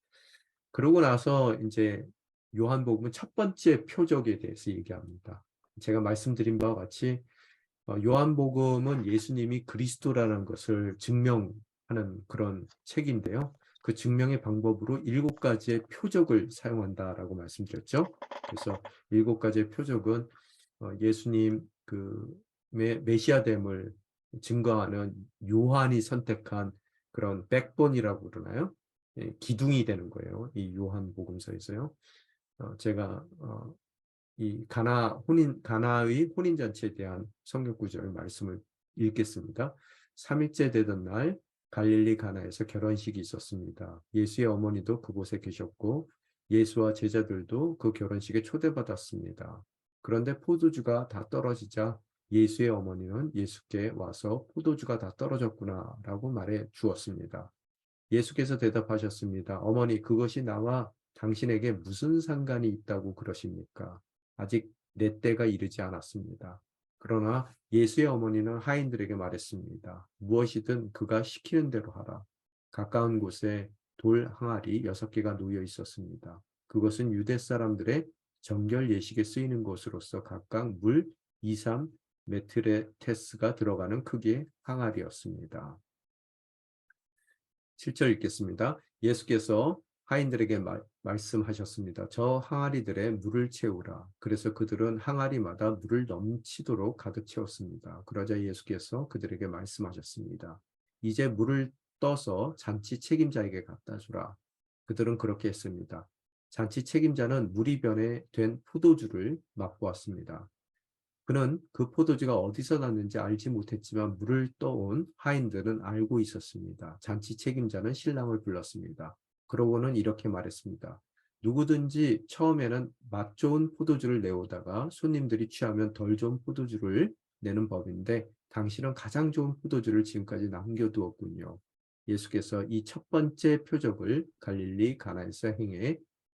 그러고 나서 이제 요한복음은 첫 번째 표적에 대해서 얘기합니다. 제가 말씀드린 바와 같이 요한복음은 예수님이 그리스도라는 것을 증명하는 그런 책인데요. 그 증명의 방법으로 7가지의 표적을 사용한다라고 말씀드렸죠. 그래서 7가지의 표적은 예수님 그 메시아됨을 증거하는 요한이 선택한 그런 백본이라고 그러나요? 예, 기둥이 되는 거예요. 이 요한복음서에서요. 제가 이 가나의 혼인잔치에 대한 성경 구절 말씀을 읽겠습니다. 3일째 되던 날 갈릴리 가나에서 결혼식이 있었습니다. 예수의 어머니도 그곳에 계셨고 예수와 제자들도 그 결혼식에 초대받았습니다. 그런데 포도주가 다 떨어지자 예수의 어머니는 예수께 와서 포도주가 다 떨어졌구나 라고 말해 주었습니다. 예수께서 대답하셨습니다. 어머니, 그것이 나와 당신에게 무슨 상관이 있다고 그러십니까? 아직 내 때가 이르지 않았습니다. 그러나 예수의 어머니는 하인들에게 말했습니다. 무엇이든 그가 시키는 대로 하라. 가까운 곳에 돌 항아리 6개가 놓여 있었습니다. 그것은 유대 사람들의 정결 예식에 쓰이는 것으로서 각각 물 2, 3 메트레테스가 들어가는 크기의 항아리였습니다. 7절 읽겠습니다. 예수께서 하인들에게 말씀하셨습니다. 저 항아리들에 물을 채우라. 그래서 그들은 항아리마다 물을 넘치도록 가득 채웠습니다. 그러자 예수께서 그들에게 말씀하셨습니다. 이제 물을 떠서 잔치 책임자에게 갖다 주라. 그들은 그렇게 했습니다. 잔치 책임자는 물이 변해된 포도주를 맛보았습니다. 그는 그 포도주가 어디서 났는지 알지 못했지만 물을 떠온 하인들은 알고 있었습니다. 잔치 책임자는 신랑을 불렀습니다. 그러고는 이렇게 말했습니다. 누구든지 처음에는 맛 좋은 포도주를 내오다가 손님들이 취하면 덜 좋은 포도주를 내는 법인데 당신은 가장 좋은 포도주를 지금까지 남겨두었군요. 예수께서 이 첫 번째 표적을 갈릴리 가나에서 행해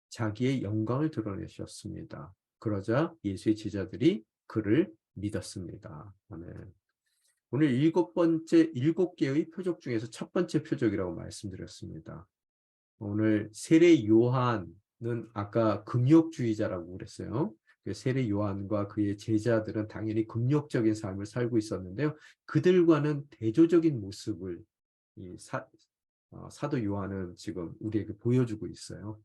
자기의 영광을 드러내셨습니다. 그러자 예수의 제자들이 그를 믿었습니다. 아멘. 오늘 7개의 표적 중에서 첫 번째 표적이라고 말씀드렸습니다. 오늘 세례 요한은 아까 금욕주의자라고 그랬어요. 세례 요한과 그의 제자들은 당연히 금욕적인 삶을 살고 있었는데요. 그들과는 대조적인 모습을 사도 요한은 지금 우리에게 보여주고 있어요.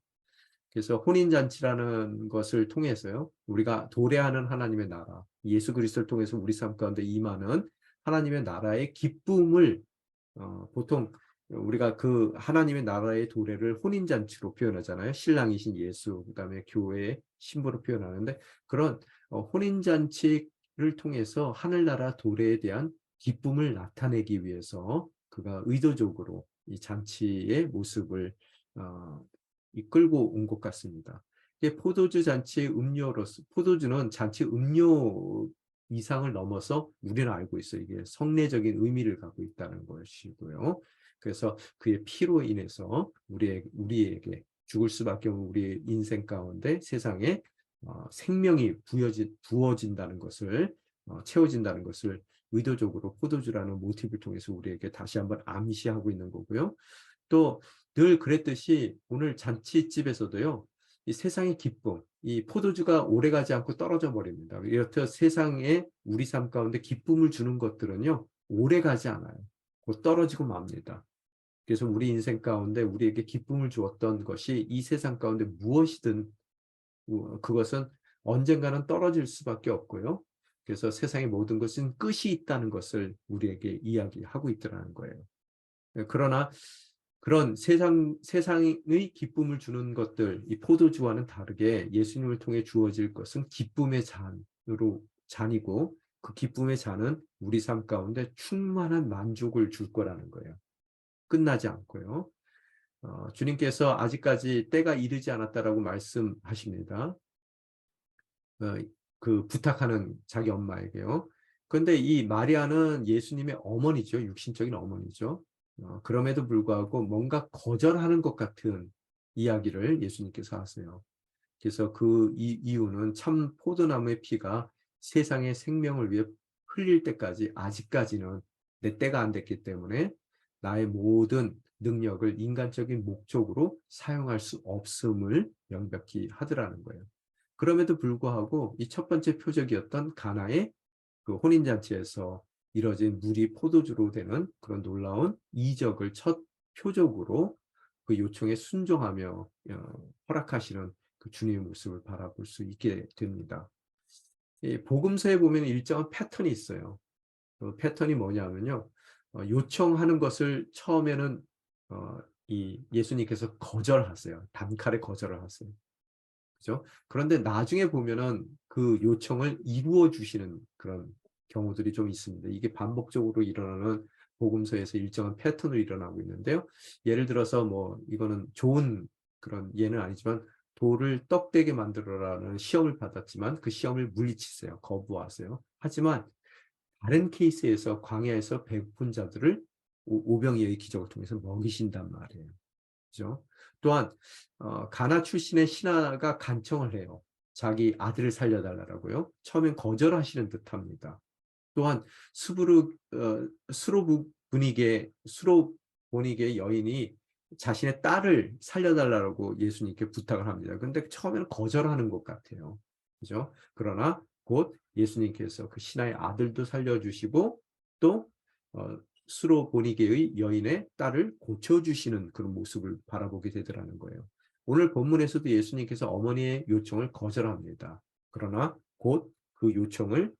그래서 혼인잔치라는 것을 통해서요, 우리가 도래하는 하나님의 나라, 예수 그리스도를 통해서 우리 삶 가운데 임하는 하나님의 나라의 기쁨을 보통 우리가 그 하나님의 나라의 도래를 혼인잔치로 표현하잖아요. 신랑이신 예수, 그다음에 교회의 신부로 표현하는데 그런 혼인잔치를 통해서 하늘나라 도래에 대한 기쁨을 나타내기 위해서 그가 의도적으로 이 잔치의 모습을 이끌고 온 것 같습니다. 포도주 잔치의 음료로서, 포도주는 잔치 음료 이상을 넘어서 우리는 알고 있어요. 이게 성례적인 의미를 갖고 있다는 것이고요. 그래서 그의 피로 인해서 우리에게 죽을 수밖에 없는 우리의 인생 가운데 세상에 생명이 부어진다는 것을, 채워진다는 것을 의도적으로 포도주라는 모티브를 통해서 우리에게 다시 한번 암시하고 있는 거고요. 또 늘 그랬듯이 오늘 잔치집에서도요, 이 세상의 기쁨, 이 포도주가 오래가지 않고 떨어져 버립니다. 이렇듯 세상에 우리 삶 가운데 기쁨을 주는 것들은요, 오래가지 않아요. 곧 떨어지고 맙니다. 그래서 우리 인생 가운데 우리에게 기쁨을 주었던 것이 이 세상 가운데 무엇이든 그것은 언젠가는 떨어질 수밖에 없고요. 그래서 세상의 모든 것은 끝이 있다는 것을 우리에게 이야기하고 있더라는 거예요. 그러나 그런 세상의 기쁨을 주는 것들, 이 포도주와는 다르게 예수님을 통해 주어질 것은 기쁨의 잔이고, 그 기쁨의 잔은 우리 삶 가운데 충만한 만족을 줄 거라는 거예요. 끝나지 않고요. 주님께서 아직까지 때가 이르지 않았다라고 말씀하십니다. 그 부탁하는 자기 엄마에게요. 그런데 이 마리아는 예수님의 어머니죠. 육신적인 어머니죠. 그럼에도 불구하고 뭔가 거절하는 것 같은 이야기를 예수님께서 하세요. 그래서 그 이유는 참 포도나무의 피가 세상의 생명을 위해 흘릴 때까지 아직까지는 내 때가 안 됐기 때문에 나의 모든 능력을 인간적인 목적으로 사용할 수 없음을 명백히 하더라는 거예요. 그럼에도 불구하고 이 첫 번째 표적이었던 가나의 그 혼인잔치에서 이뤄진 물이 포도주로 되는 그런 놀라운 이적을 첫 표적으로 그 요청에 순종하며 허락하시는 그 주님의 모습을 바라볼 수 있게 됩니다. 이 복음서에 보면 일정한 패턴이 있어요. 그 패턴이 뭐냐면요. 요청하는 것을 처음에는 이 예수님께서 거절하세요. 단칼에 거절을 하세요. 그죠? 그런데 나중에 보면은 그 요청을 이루어 주시는 그런 경우들이 좀 있습니다. 이게 반복적으로 일어나는 복음서에서 일정한 패턴으로 일어나고 있는데요. 예를 들어서 뭐 이거는 좋은 그런 예는 아니지만 돌을 떡되게 만들어라는 시험을 받았지만 그 시험을 물리치세요. 거부하세요. 하지만 다른 케이스에서 광야에서 배고픈 자들을 오병이어의 기적을 통해서 먹이신단 말이에요. 그죠? 또한 가나 출신의 신하가 간청을 해요. 자기 아들을 살려달라고요. 처음엔 거절하시는 듯합니다. 또한 수로보니게 여인이 자신의 딸을 살려달라고 예수님께 부탁을 합니다. 그런데 처음에는 거절하는 것 같아요. 그죠? 그러나 곧 예수님께서 그 신하의 아들도 살려주시고 또 수로보니게의 여인의 딸을 고쳐주시는 그런 모습을 바라보게 되더라는 거예요. 오늘 본문에서도 예수님께서 어머니의 요청을 거절합니다. 그러나 곧 그 요청을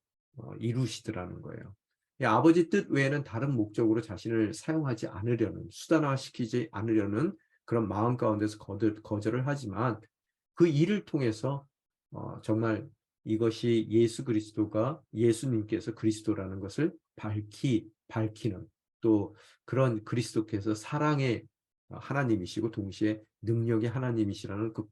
이루시더라는 거예요. 아버지 뜻 외에는 다른 목적으로 자신을 사용하지 않으려는, 수단화시키지 않으려는 그런 마음 가운데서 거절을 하지만 그 일을 통해서 정말 이것이 예수님께서 그리스도라는 것을 밝히는 또 그런 그리스도께서 사랑의 하나님이시고 동시에 능력의 하나님이시라는 그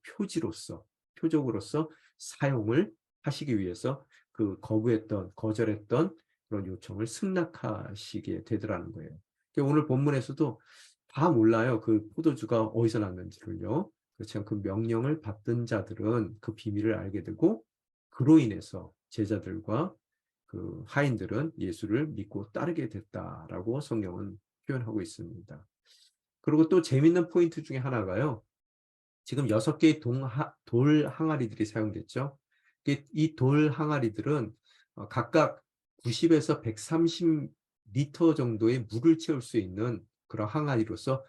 표적으로서 사용을 하시기 위해서 그 거절했던 그런 요청을 승낙하시게 되더라는 거예요. 오늘 본문에서도 다 몰라요. 그 포도주가 어디서 났는지를요. 그렇지만 그 명령을 받던 자들은 그 비밀을 알게 되고 그로 인해서 제자들과 그 하인들은 예수를 믿고 따르게 됐다라고 성경은 표현하고 있습니다. 그리고 또 재밌는 포인트 중에 하나가요. 지금 6개의 돌 항아리들이 사용됐죠. 이 돌 항아리들은 각각 90에서 130리터 정도의 물을 채울 수 있는 그런 항아리로서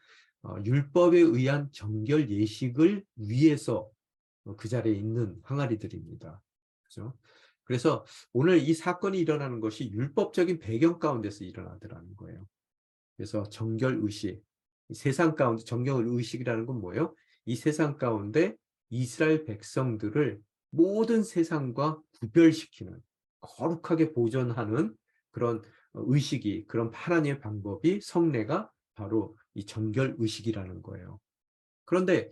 율법에 의한 정결 예식을 위해서 그 자리에 있는 항아리들입니다. 그죠? 그래서 오늘 이 사건이 일어나는 것이 율법적인 배경 가운데서 일어나더라는 거예요. 그래서 정결 의식, 세상 가운데 정결 의식이라는 건 뭐예요? 이 세상 가운데 이스라엘 백성들을 모든 세상과 구별시키는 거룩하게 보존하는 그런 의식이, 그런 하나님의 방법이, 성례가 바로 이 정결 의식이라는 거예요. 그런데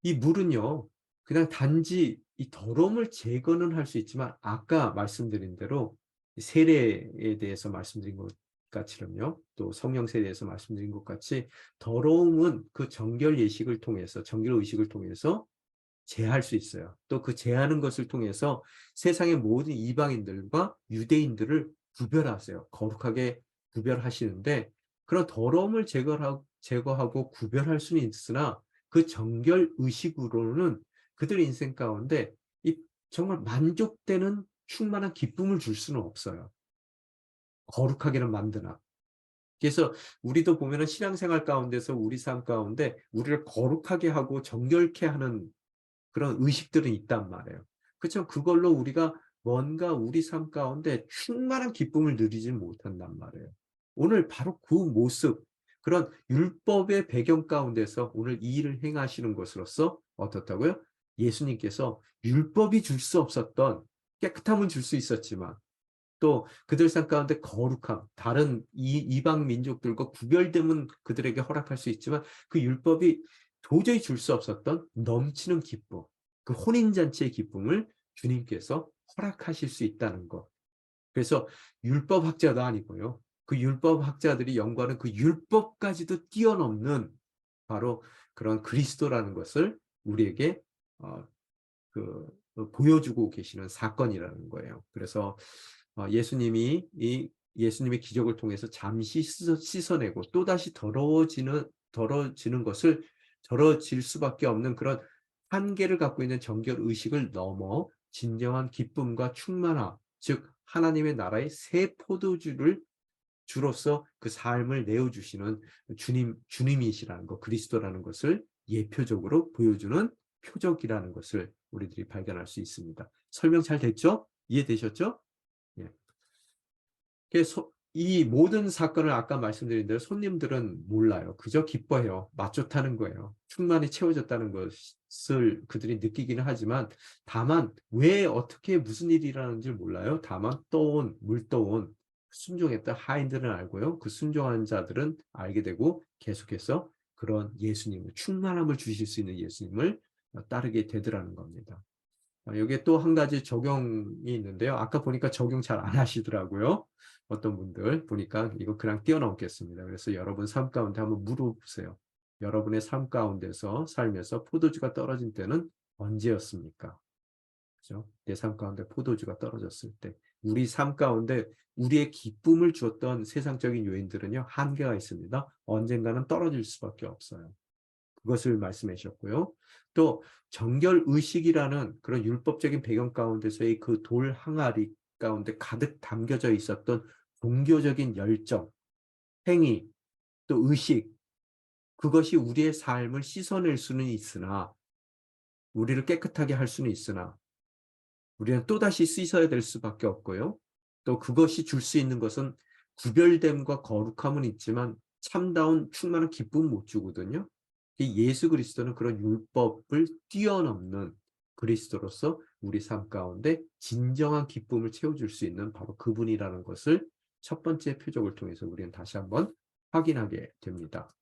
이 물은요, 그냥 단지 이 더러움을 제거는 할 수 있지만, 아까 말씀드린 대로 세례에 대해서 말씀드린 것 같이요, 또 성령 세례에서 말씀드린 것 같이 더러움은 그 정결 예식을 통해서, 정결 의식을 통해서 제할 수 있어요. 또 그 제하는 것을 통해서 세상의 모든 이방인들과 유대인들을 구별하세요. 거룩하게 구별하시는데, 그런 더러움을 제거하고 구별할 수는 있으나 그 정결 의식으로는 그들의 인생 가운데 이 정말 만족되는 충만한 기쁨을 줄 수는 없어요. 거룩하게는 만드나. 그래서 우리도 보면은 신앙생활 가운데서 우리 삶 가운데 우리를 거룩하게 하고 정결케 하는 그런 의식들은 있단 말이에요. 그렇죠. 그걸로 우리가 뭔가 우리 삶 가운데 충만한 기쁨을 누리지 못한단 말이에요. 오늘 바로 그 모습, 그런 율법의 배경 가운데서 오늘 이 일을 행하시는 것으로서 어떻다고요? 예수님께서 율법이 줄 수 없었던 깨끗함은 줄 수 있었지만, 또 그들 삶 가운데 거룩함, 다른 이방 민족들과 구별됨은 그들에게 허락할 수 있지만, 그 율법이 도저히 줄 수 없었던 넘치는 기쁨, 그 혼인잔치의 기쁨을 주님께서 허락하실 수 있다는 것. 그래서 율법학자도 아니고요, 그 율법학자들이 연구하는 그 율법까지도 뛰어넘는 바로 그런 그리스도라는 것을 우리에게 어, 보여주고 계시는 사건이라는 거예요. 그래서 예수님의 기적을 통해서 잠시 씻어내고 또다시 더러워지는 것을, 더러워질 수밖에 없는 그런 한계를 갖고 있는 정결 의식을 넘어 진정한 기쁨과 충만함, 즉 하나님의 나라의 새 포도주를 주로서 그 삶을 내어주시는 주님이시라는 것, 그리스도라는 것을 예표적으로 보여주는 표적이라는 것을 우리들이 발견할 수 있습니다. 설명 잘 됐죠? 이해되셨죠? 예. 그래서 이 모든 사건을 아까 말씀드린 대로 손님들은 몰라요. 그저 기뻐해요. 맛 좋다는 거예요. 충만히 채워졌다는 것을 그들이 느끼기는 하지만, 다만 왜 어떻게 무슨 일이 일어나는지 몰라요. 다만 물 떠온 순종했던 하인들은 알고요. 그 순종한 자들은 알게 되고 계속해서 그런 예수님을, 충만함을 주실 수 있는 예수님을 따르게 되더라는 겁니다. 여기에 또 한 가지 적용이 있는데요. 아까 보니까 적용 잘 안 하시더라고요. 어떤 분들 보니까 이거 그냥 뛰어넘겠습니다. 그래서 여러분 삶 가운데 한번 물어보세요. 여러분의 삶 가운데서 살면서 포도주가 떨어진 때는 언제였습니까? 그죠? 내 삶 가운데 포도주가 떨어졌을 때. 우리 삶 가운데 우리의 기쁨을 주었던 세상적인 요인들은요, 한계가 있습니다. 언젠가는 떨어질 수밖에 없어요. 그것을 말씀해 주셨고요. 또 정결 의식이라는 그런 율법적인 배경 가운데서의 그 돌 항아리 가운데 가득 담겨져 있었던 종교적인 열정, 행위, 또 의식, 그것이 우리의 삶을 씻어낼 수는 있으나, 우리를 깨끗하게 할 수는 있으나, 우리는 또다시 씻어야 될 수밖에 없고요. 또 그것이 줄 수 있는 것은 구별됨과 거룩함은 있지만 참다운 충만한 기쁨은 못 주거든요. 예수 그리스도는 그런 율법을 뛰어넘는 그리스도로서 우리 삶 가운데 진정한 기쁨을 채워줄 수 있는 바로 그분이라는 것을 첫 번째 표적을 통해서 우리는 다시 한번 확인하게 됩니다.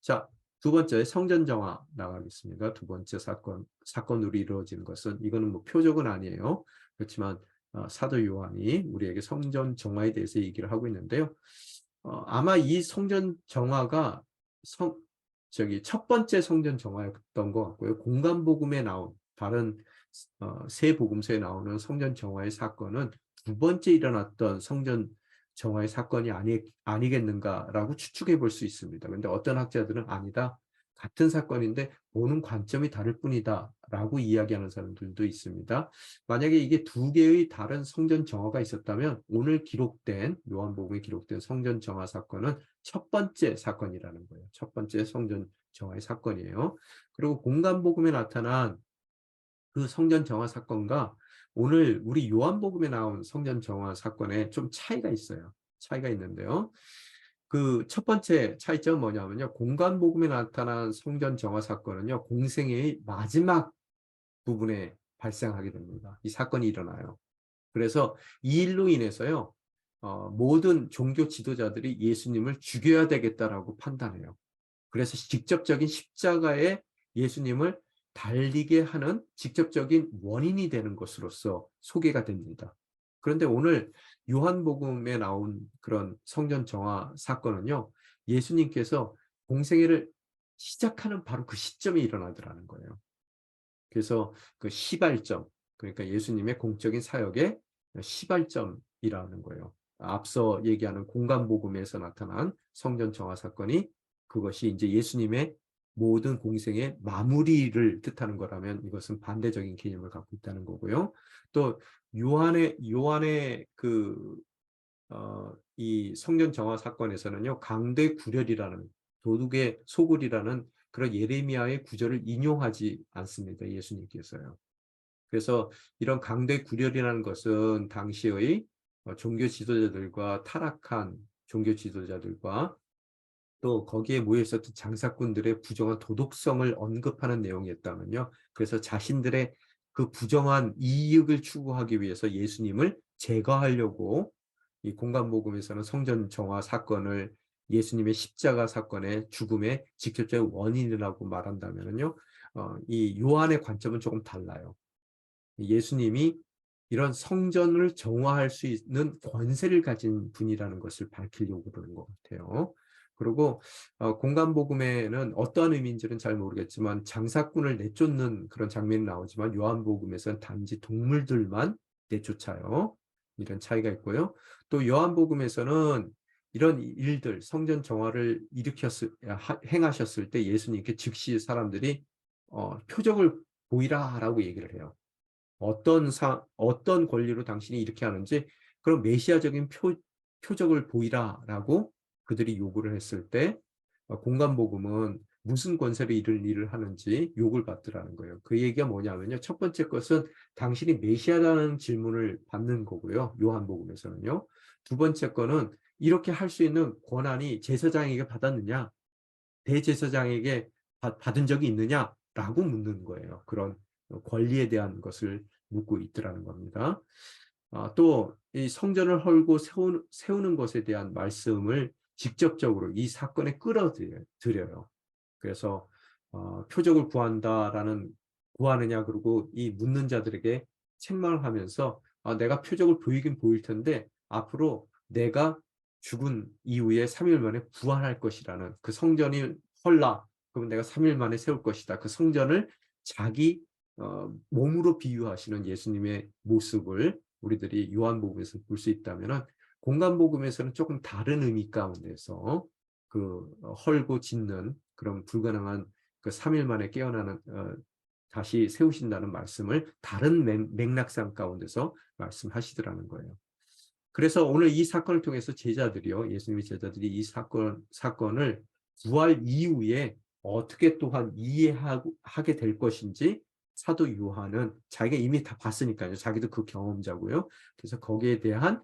자, 두 번째 성전 정화 나가겠습니다. 두 번째 사건으로 이루어진 것은, 이거는 뭐 표적은 아니에요. 그렇지만 사도 요한이 우리에게 성전 정화에 대해서 얘기를 하고 있는데요. 아마 이 성전 정화가 첫 번째 성전 정화였던 것 같고요. 공간복음에 나온 다른 새 복음서에 나오는 성전 정화의 사건은 두 번째 일어났던 성전 정화의 사건이 아니겠는가라고 추측해 볼 수 있습니다. 그런데 어떤 학자들은 아니다, 같은 사건인데 보는 관점이 다를 뿐이다 라고 이야기하는 사람들도 있습니다. 만약에 이게 두 개의 다른 성전 정화가 있었다면 오늘 기록된, 요한복음에 기록된 성전 정화 사건은 첫 번째 사건이라는 거예요. 첫 번째 성전 정화의 사건이에요. 그리고 공간복음에 나타난 그 성전 정화 사건과 오늘 우리 요한복음에 나온 성전 정화 사건에 좀 차이가 있어요. 차이가 있는데요. 그 첫 번째 차이점은 뭐냐면요. 공간복음에 나타난 성전 정화 사건은요, 공생애의 마지막 부분에 발생하게 됩니다. 이 사건이 일어나요. 그래서 이 일로 인해서요, 모든 종교 지도자들이 예수님을 죽여야 되겠다라고 판단해요. 그래서 직접적인 십자가에 예수님을 달리게 하는 직접적인 원인이 되는 것으로서 소개가 됩니다. 그런데 오늘 요한복음에 나온 그런 성전 정화 사건은요, 예수님께서 공생애를 시작하는 바로 그 시점에 일어나더라는 거예요. 그래서 그 시발점, 그러니까 예수님의 공적인 사역의 시발점이라는 거예요. 앞서 얘기하는 공간복음에서 나타난 성전 정화 사건이 그것이 이제 예수님의 모든 공생의 마무리를 뜻하는 거라면 이것은 반대적인 개념을 갖고 있다는 거고요. 또 요한의 이 성전 정화 사건에서는요, 강대 구렬이라는 도둑의 소굴이라는 그런 예레미야의 구절을 인용하지 않습니다. 예수님께서요. 그래서 이런 강대 구렬이라는 것은 당시의 종교 지도자들과 타락한 종교 지도자들과 또 거기에 모여 있었던 장사꾼들의 부정한 도덕성을 언급하는 내용이었다면요. 그래서 자신들의 그 부정한 이익을 추구하기 위해서 예수님을 제거하려고 이 공간복음에서는 성전 정화 사건을 예수님의 십자가 사건의 죽음의 직접적인 원인이라고 말한다면요. 이 요한의 관점은 조금 달라요. 예수님이 이런 성전을 정화할 수 있는 권세를 가진 분이라는 것을 밝히려고 그러는 것 같아요. 그리고 공간복음에는 어떠한 의미인지는 잘 모르겠지만 장사꾼을 내쫓는 그런 장면이 나오지만 요한복음에서는 단지 동물들만 내쫓아요. 이런 차이가 있고요. 또 요한복음에서는 이런 일들, 성전 정화를 행하셨을 때 예수님께 즉시 사람들이 표적을 보이라라고 얘기를 해요. 어떤 권리로 당신이 이렇게 하는지 그런 메시아적인 표적을 보이라라고 그들이 요구를 했을 때 공간복음은 무슨 권세로 이를 일을 하는지 욕을 받더라는 거예요. 그 얘기가 뭐냐면요. 첫 번째 것은 당신이 메시아라는 질문을 받는 거고요. 요한복음에서는요. 두 번째 거는 이렇게 할 수 있는 권한이 제사장에게 받았느냐? 대제사장에게 받은 적이 있느냐라고 묻는 거예요. 그런 권리에 대한 것을 묻고 있더라는 겁니다. 또 이 성전을 헐고 세우는 것에 대한 말씀을 직접적으로 이 사건에 끌어들여요. 그래서 표적을 구하느냐 그리고 이 묻는 자들에게 책망을 하면서 내가 표적을 보이긴 보일 텐데 앞으로 내가 죽은 이후에 3일 만에 부활할 것이라는 그 성전이 헐라 그러면 내가 3일 만에 세울 것이다. 그 성전을 자기 몸으로 비유하시는 예수님의 모습을 우리들이 요한복음에서 볼 수 있다면은 공간복음에서는 조금 다른 의미 가운데서 그 헐고 짓는 그런 불가능한 그 3일 만에 깨어나는 다시 세우신다는 말씀을 다른 맥락상 가운데서 말씀하시더라는 거예요. 그래서 오늘 이 사건을 통해서 예수님의 제자들이 이 사건을 부활 이후에 어떻게 또한 이해하게 될 것인지 사도 요한은 자기가 이미 다 봤으니까요. 자기도 그 경험자고요. 그래서 거기에 대한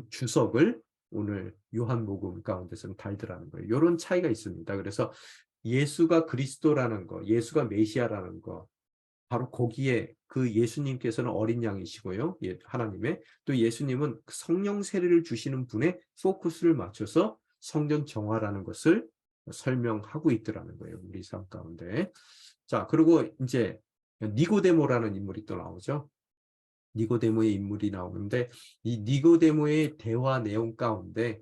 주석을 오늘 요한복음 가운데서는 달더라는 거예요. 이런 차이가 있습니다. 그래서 예수가 그리스도라는 거, 예수가 메시아라는 거, 바로 거기에 그 예수님께서는 어린 양이시고요. 하나님의. 또 예수님은 성령 세례를 주시는 분의 포커스를 맞춰서 성전 정화라는 것을 설명하고 있더라는 거예요. 우리 삶 가운데. 자, 그리고 이제 니고데모라는 인물이 또 나오죠. 니고데모의 인물이 나오는데 이 니고데모의 대화 내용 가운데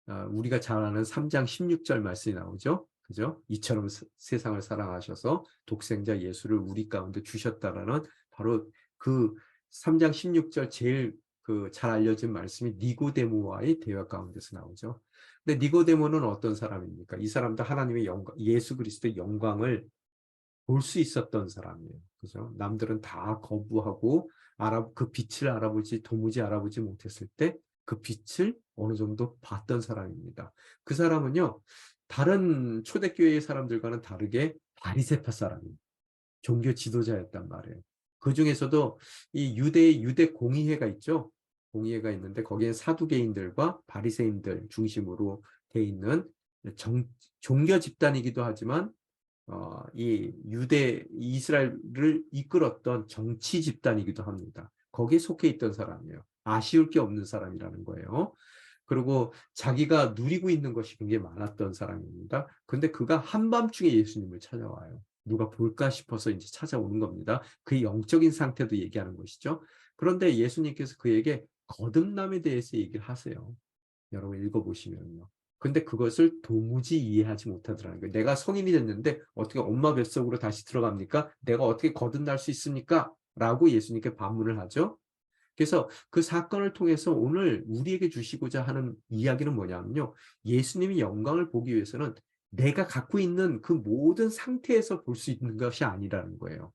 우리가 잘 아는 3장 16절 말씀이 나오죠. 그죠? 이처럼 세상을 사랑하셔서 독생자 예수를 우리 가운데 주셨다라는 바로 그 3장 16절 제일 그 잘 알려진 말씀이 니고데모와의 대화 가운데서 나오죠. 근데 니고데모는 어떤 사람입니까? 이 사람도 하나님의 영광, 예수 그리스도의 영광을 볼 수 있었던 사람이에요. 그죠? 남들은 다 거부하고 그 빛을 알아보지 도무지 알아보지 못했을 때 그 빛을 어느 정도 봤던 사람입니다. 그 사람은요. 다른 초대교회의 사람들과는 다르게 바리새파 사람이에요. 종교 지도자였단 말이에요. 그 중에서도 이 유대 공의회가 있죠. 공의회가 있는데 거기에 사두개인들과 바리새인들 중심으로 돼 있는 종교 집단이기도 하지만 이 이스라엘을 이끌었던 정치 집단이기도 합니다. 거기에 속해 있던 사람이에요. 아쉬울 게 없는 사람이라는 거예요. 그리고 자기가 누리고 있는 것이 굉장히 많았던 사람입니다. 근데 그가 한밤중에 예수님을 찾아와요. 누가 볼까 싶어서 이제 찾아오는 겁니다. 그의 영적인 상태도 얘기하는 것이죠. 그런데 예수님께서 그에게 거듭남에 대해서 얘기를 하세요. 여러분 읽어보시면요. 근데 그것을 도무지 이해하지 못하더라는 거예요. 내가 성인이 됐는데 어떻게 엄마 뱃속으로 다시 들어갑니까? 내가 어떻게 거듭날 수 있습니까? 라고 예수님께 반문을 하죠. 그래서 그 사건을 통해서 오늘 우리에게 주시고자 하는 이야기는 뭐냐면요. 예수님이 영광을 보기 위해서는 내가 갖고 있는 그 모든 상태에서 볼 수 있는 것이 아니라는 거예요.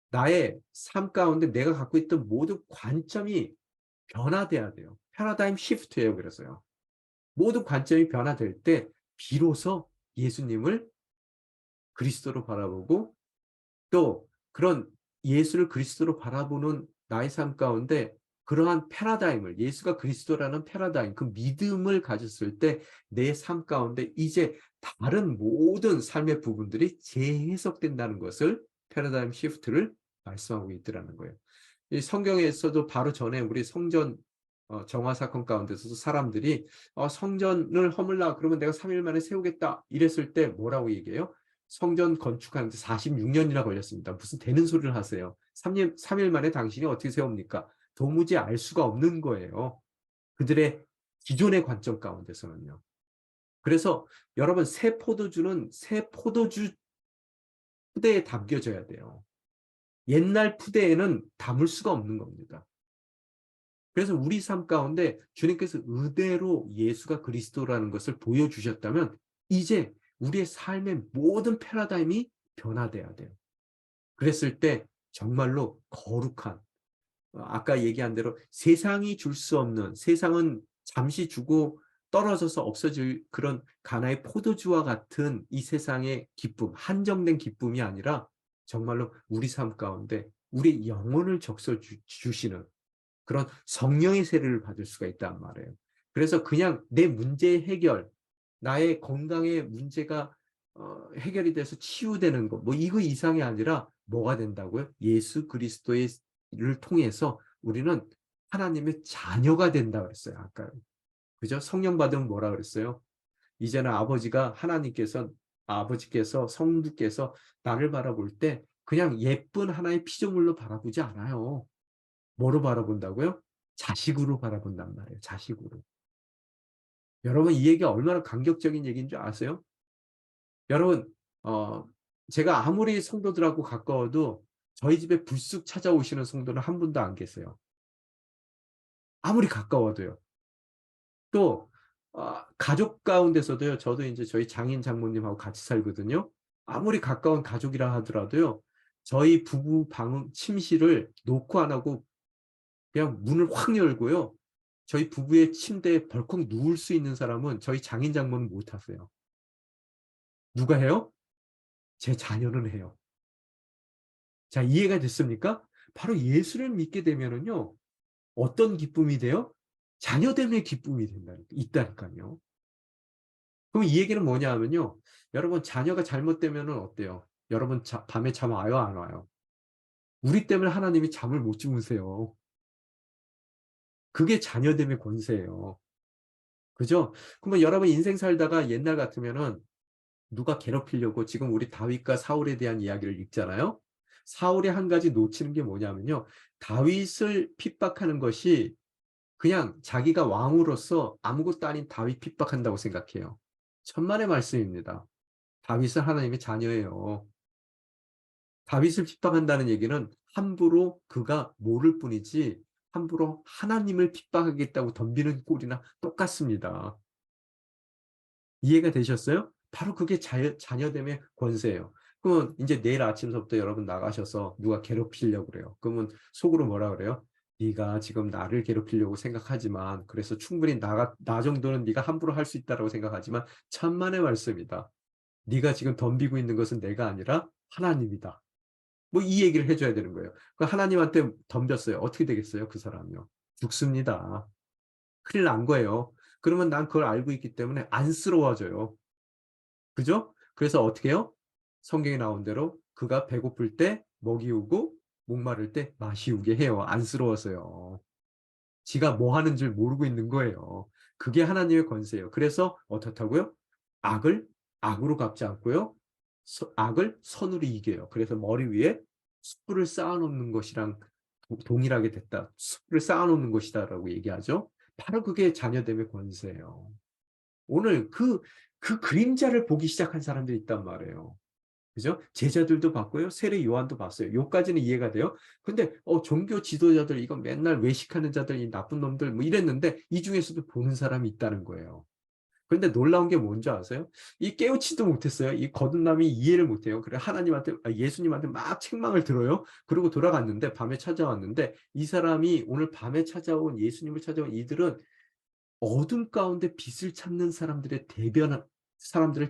나의 삶 가운데 내가 갖고 있던 모든 관점이 변화돼야 돼요. 패러다임 시프트예요. 그래서요. 모든 관점이 변화될 때 비로소 예수님을 그리스도로 바라보고 또 그런 예수를 그리스도로 바라보는 나의 삶 가운데 그러한 패러다임을 예수가 그리스도라는 패러다임 그 믿음을 가졌을 때 내 삶 가운데 이제 다른 모든 삶의 부분들이 재해석된다는 것을 패러다임 시프트를 말씀하고 있더라는 거예요. 이 성경에서도 바로 전에 우리 성전 정화 사건 가운데서도 사람들이 성전을 허물라 그러면 내가 3일 만에 세우겠다 이랬을 때 뭐라고 얘기해요? 성전 건축하는데 46년이나 걸렸습니다. 무슨 되는 소리를 하세요. 3일 만에 당신이 어떻게 세웁니까? 도무지 알 수가 없는 거예요. 그들의 기존의 관점 가운데서는요. 그래서 여러분 새 포도주는 새 포도주 푸대에 담겨져야 돼요. 옛날 푸대에는 담을 수가 없는 겁니다. 그래서 우리 삶 가운데 주님께서 의대로 예수가 그리스도라는 것을 보여주셨다면 이제 우리의 삶의 모든 패러다임이 변화돼야 돼요. 그랬을 때 정말로 거룩한 아까 얘기한 대로 세상이 줄 수 없는 세상은 잠시 주고 떨어져서 없어질 그런 가나의 포도주와 같은 이 세상의 기쁨, 한정된 기쁨이 아니라 정말로 우리 삶 가운데 우리 영혼을 적셔 주시는 그런 성령의 세례를 받을 수가 있단 말이에요. 그래서 그냥 내 문제 해결, 나의 건강의 문제가 해결이 돼서 치유되는 거, 뭐 이거 이상이 아니라 뭐가 된다고요? 예수 그리스도를 통해서 우리는 하나님의 자녀가 된다 그랬어요. 아까 그죠? 성령 받으면 뭐라 그랬어요? 이제는 아버지께서 성부께서 나를 바라볼 때 그냥 예쁜 하나의 피조물로 바라보지 않아요. 뭐로 바라본다고요? 자식으로 바라본단 말이에요. 자식으로. 여러분 이 얘기가 얼마나 감격적인 얘기인 줄 아세요? 여러분 어 제가 아무리 성도들하고 가까워도 저희 집에 불쑥 찾아오시는 성도는 한 분도 안 계세요. 아무리 가까워도요. 또 가족 가운데서도요. 저도 이제 저희 장인 장모님하고 같이 살거든요. 아무리 가까운 가족이라 하더라도요. 저희 부부 방 침실을 노크 안 하고 그냥 문을 확 열고요. 저희 부부의 침대에 벌컥 누울 수 있는 사람은 저희 장인 장모는 못 하세요. 누가 해요? 제 자녀는 해요. 자, 이해가 됐습니까? 바로 예수를 믿게 되면은요. 어떤 기쁨이 돼요? 자녀됨의 기쁨이 있다니까요. 그럼 이 얘기는 뭐냐 하면요. 여러분 자녀가 잘못되면은 어때요? 여러분 밤에 잠 와요, 안 와요? 우리 때문에 하나님이 잠을 못 주무세요. 그게 자녀됨의 권세예요. 그죠? 그러면 여러분 인생 살다가 옛날 같으면은 누가 괴롭히려고 지금 우리 다윗과 사울에 대한 이야기를 읽잖아요. 사울이 한 가지 놓치는 게 뭐냐면요. 다윗을 핍박하는 것이 그냥 자기가 왕으로서 아무것도 아닌 다윗 핍박한다고 생각해요. 천만의 말씀입니다. 다윗은 하나님의 자녀예요. 다윗을 핍박한다는 얘기는 함부로 그가 모를 뿐이지 함부로 하나님을 핍박하겠다고 덤비는 꼴이나 똑같습니다. 이해가 되셨어요? 바로 그게 자녀됨의 권세예요. 그러면 이제 내일 아침서부터 여러분 나가셔서 누가 괴롭히려고 그래요. 그러면 속으로 뭐라 그래요? 네가 지금 나를 괴롭히려고 생각하지만 그래서 충분히 나 정도는 네가 함부로 할 수 있다라고 생각하지만 천만의 말씀이다. 네가 지금 덤비고 있는 것은 내가 아니라 하나님이다. 뭐 이 얘기를 해줘야 되는 거예요. 그 하나님한테 덤볐어요. 어떻게 되겠어요? 그 사람요. 죽습니다. 큰일 난 거예요. 그러면 난 그걸 알고 있기 때문에 안쓰러워져요. 그죠? 그래서 어떻게 해요? 성경에 나온 대로 그가 배고플 때 먹이우고 목마를 때 마시우게 해요. 안쓰러워서요. 지가 뭐 하는 줄 모르고 있는 거예요. 그게 하나님의 권세예요. 그래서 어떻다고요? 악을 악으로 갚지 않고요. 악을 선으로 이겨요. 그래서 머리 위에 숯불을 쌓아놓는 것이랑 동일하게 됐다. 숯불을 쌓아놓는 것이다라고 얘기하죠. 바로 그게 자녀됨의 권세예요. 오늘 그 그림자를 보기 시작한 사람들이 있단 말이에요. 그죠? 제자들도 봤고요. 세례 요한도 봤어요. 요까지는 이해가 돼요. 근데 종교 지도자들 이거 맨날 외식하는 자들, 이 나쁜 놈들 뭐 이랬는데 이 중에서도 보는 사람이 있다는 거예요. 그런데 놀라운 게 뭔지 아세요? 이 깨우치도 못했어요. 이 거듭남이 이해를 못해요. 그래 하나님한테 예수님한테 막 책망을 들어요. 그리고 돌아갔는데 밤에 찾아왔는데 이 사람이 오늘 밤에 찾아온 예수님을 찾아온 이들은 어둠 가운데 빛을 찾는 사람들을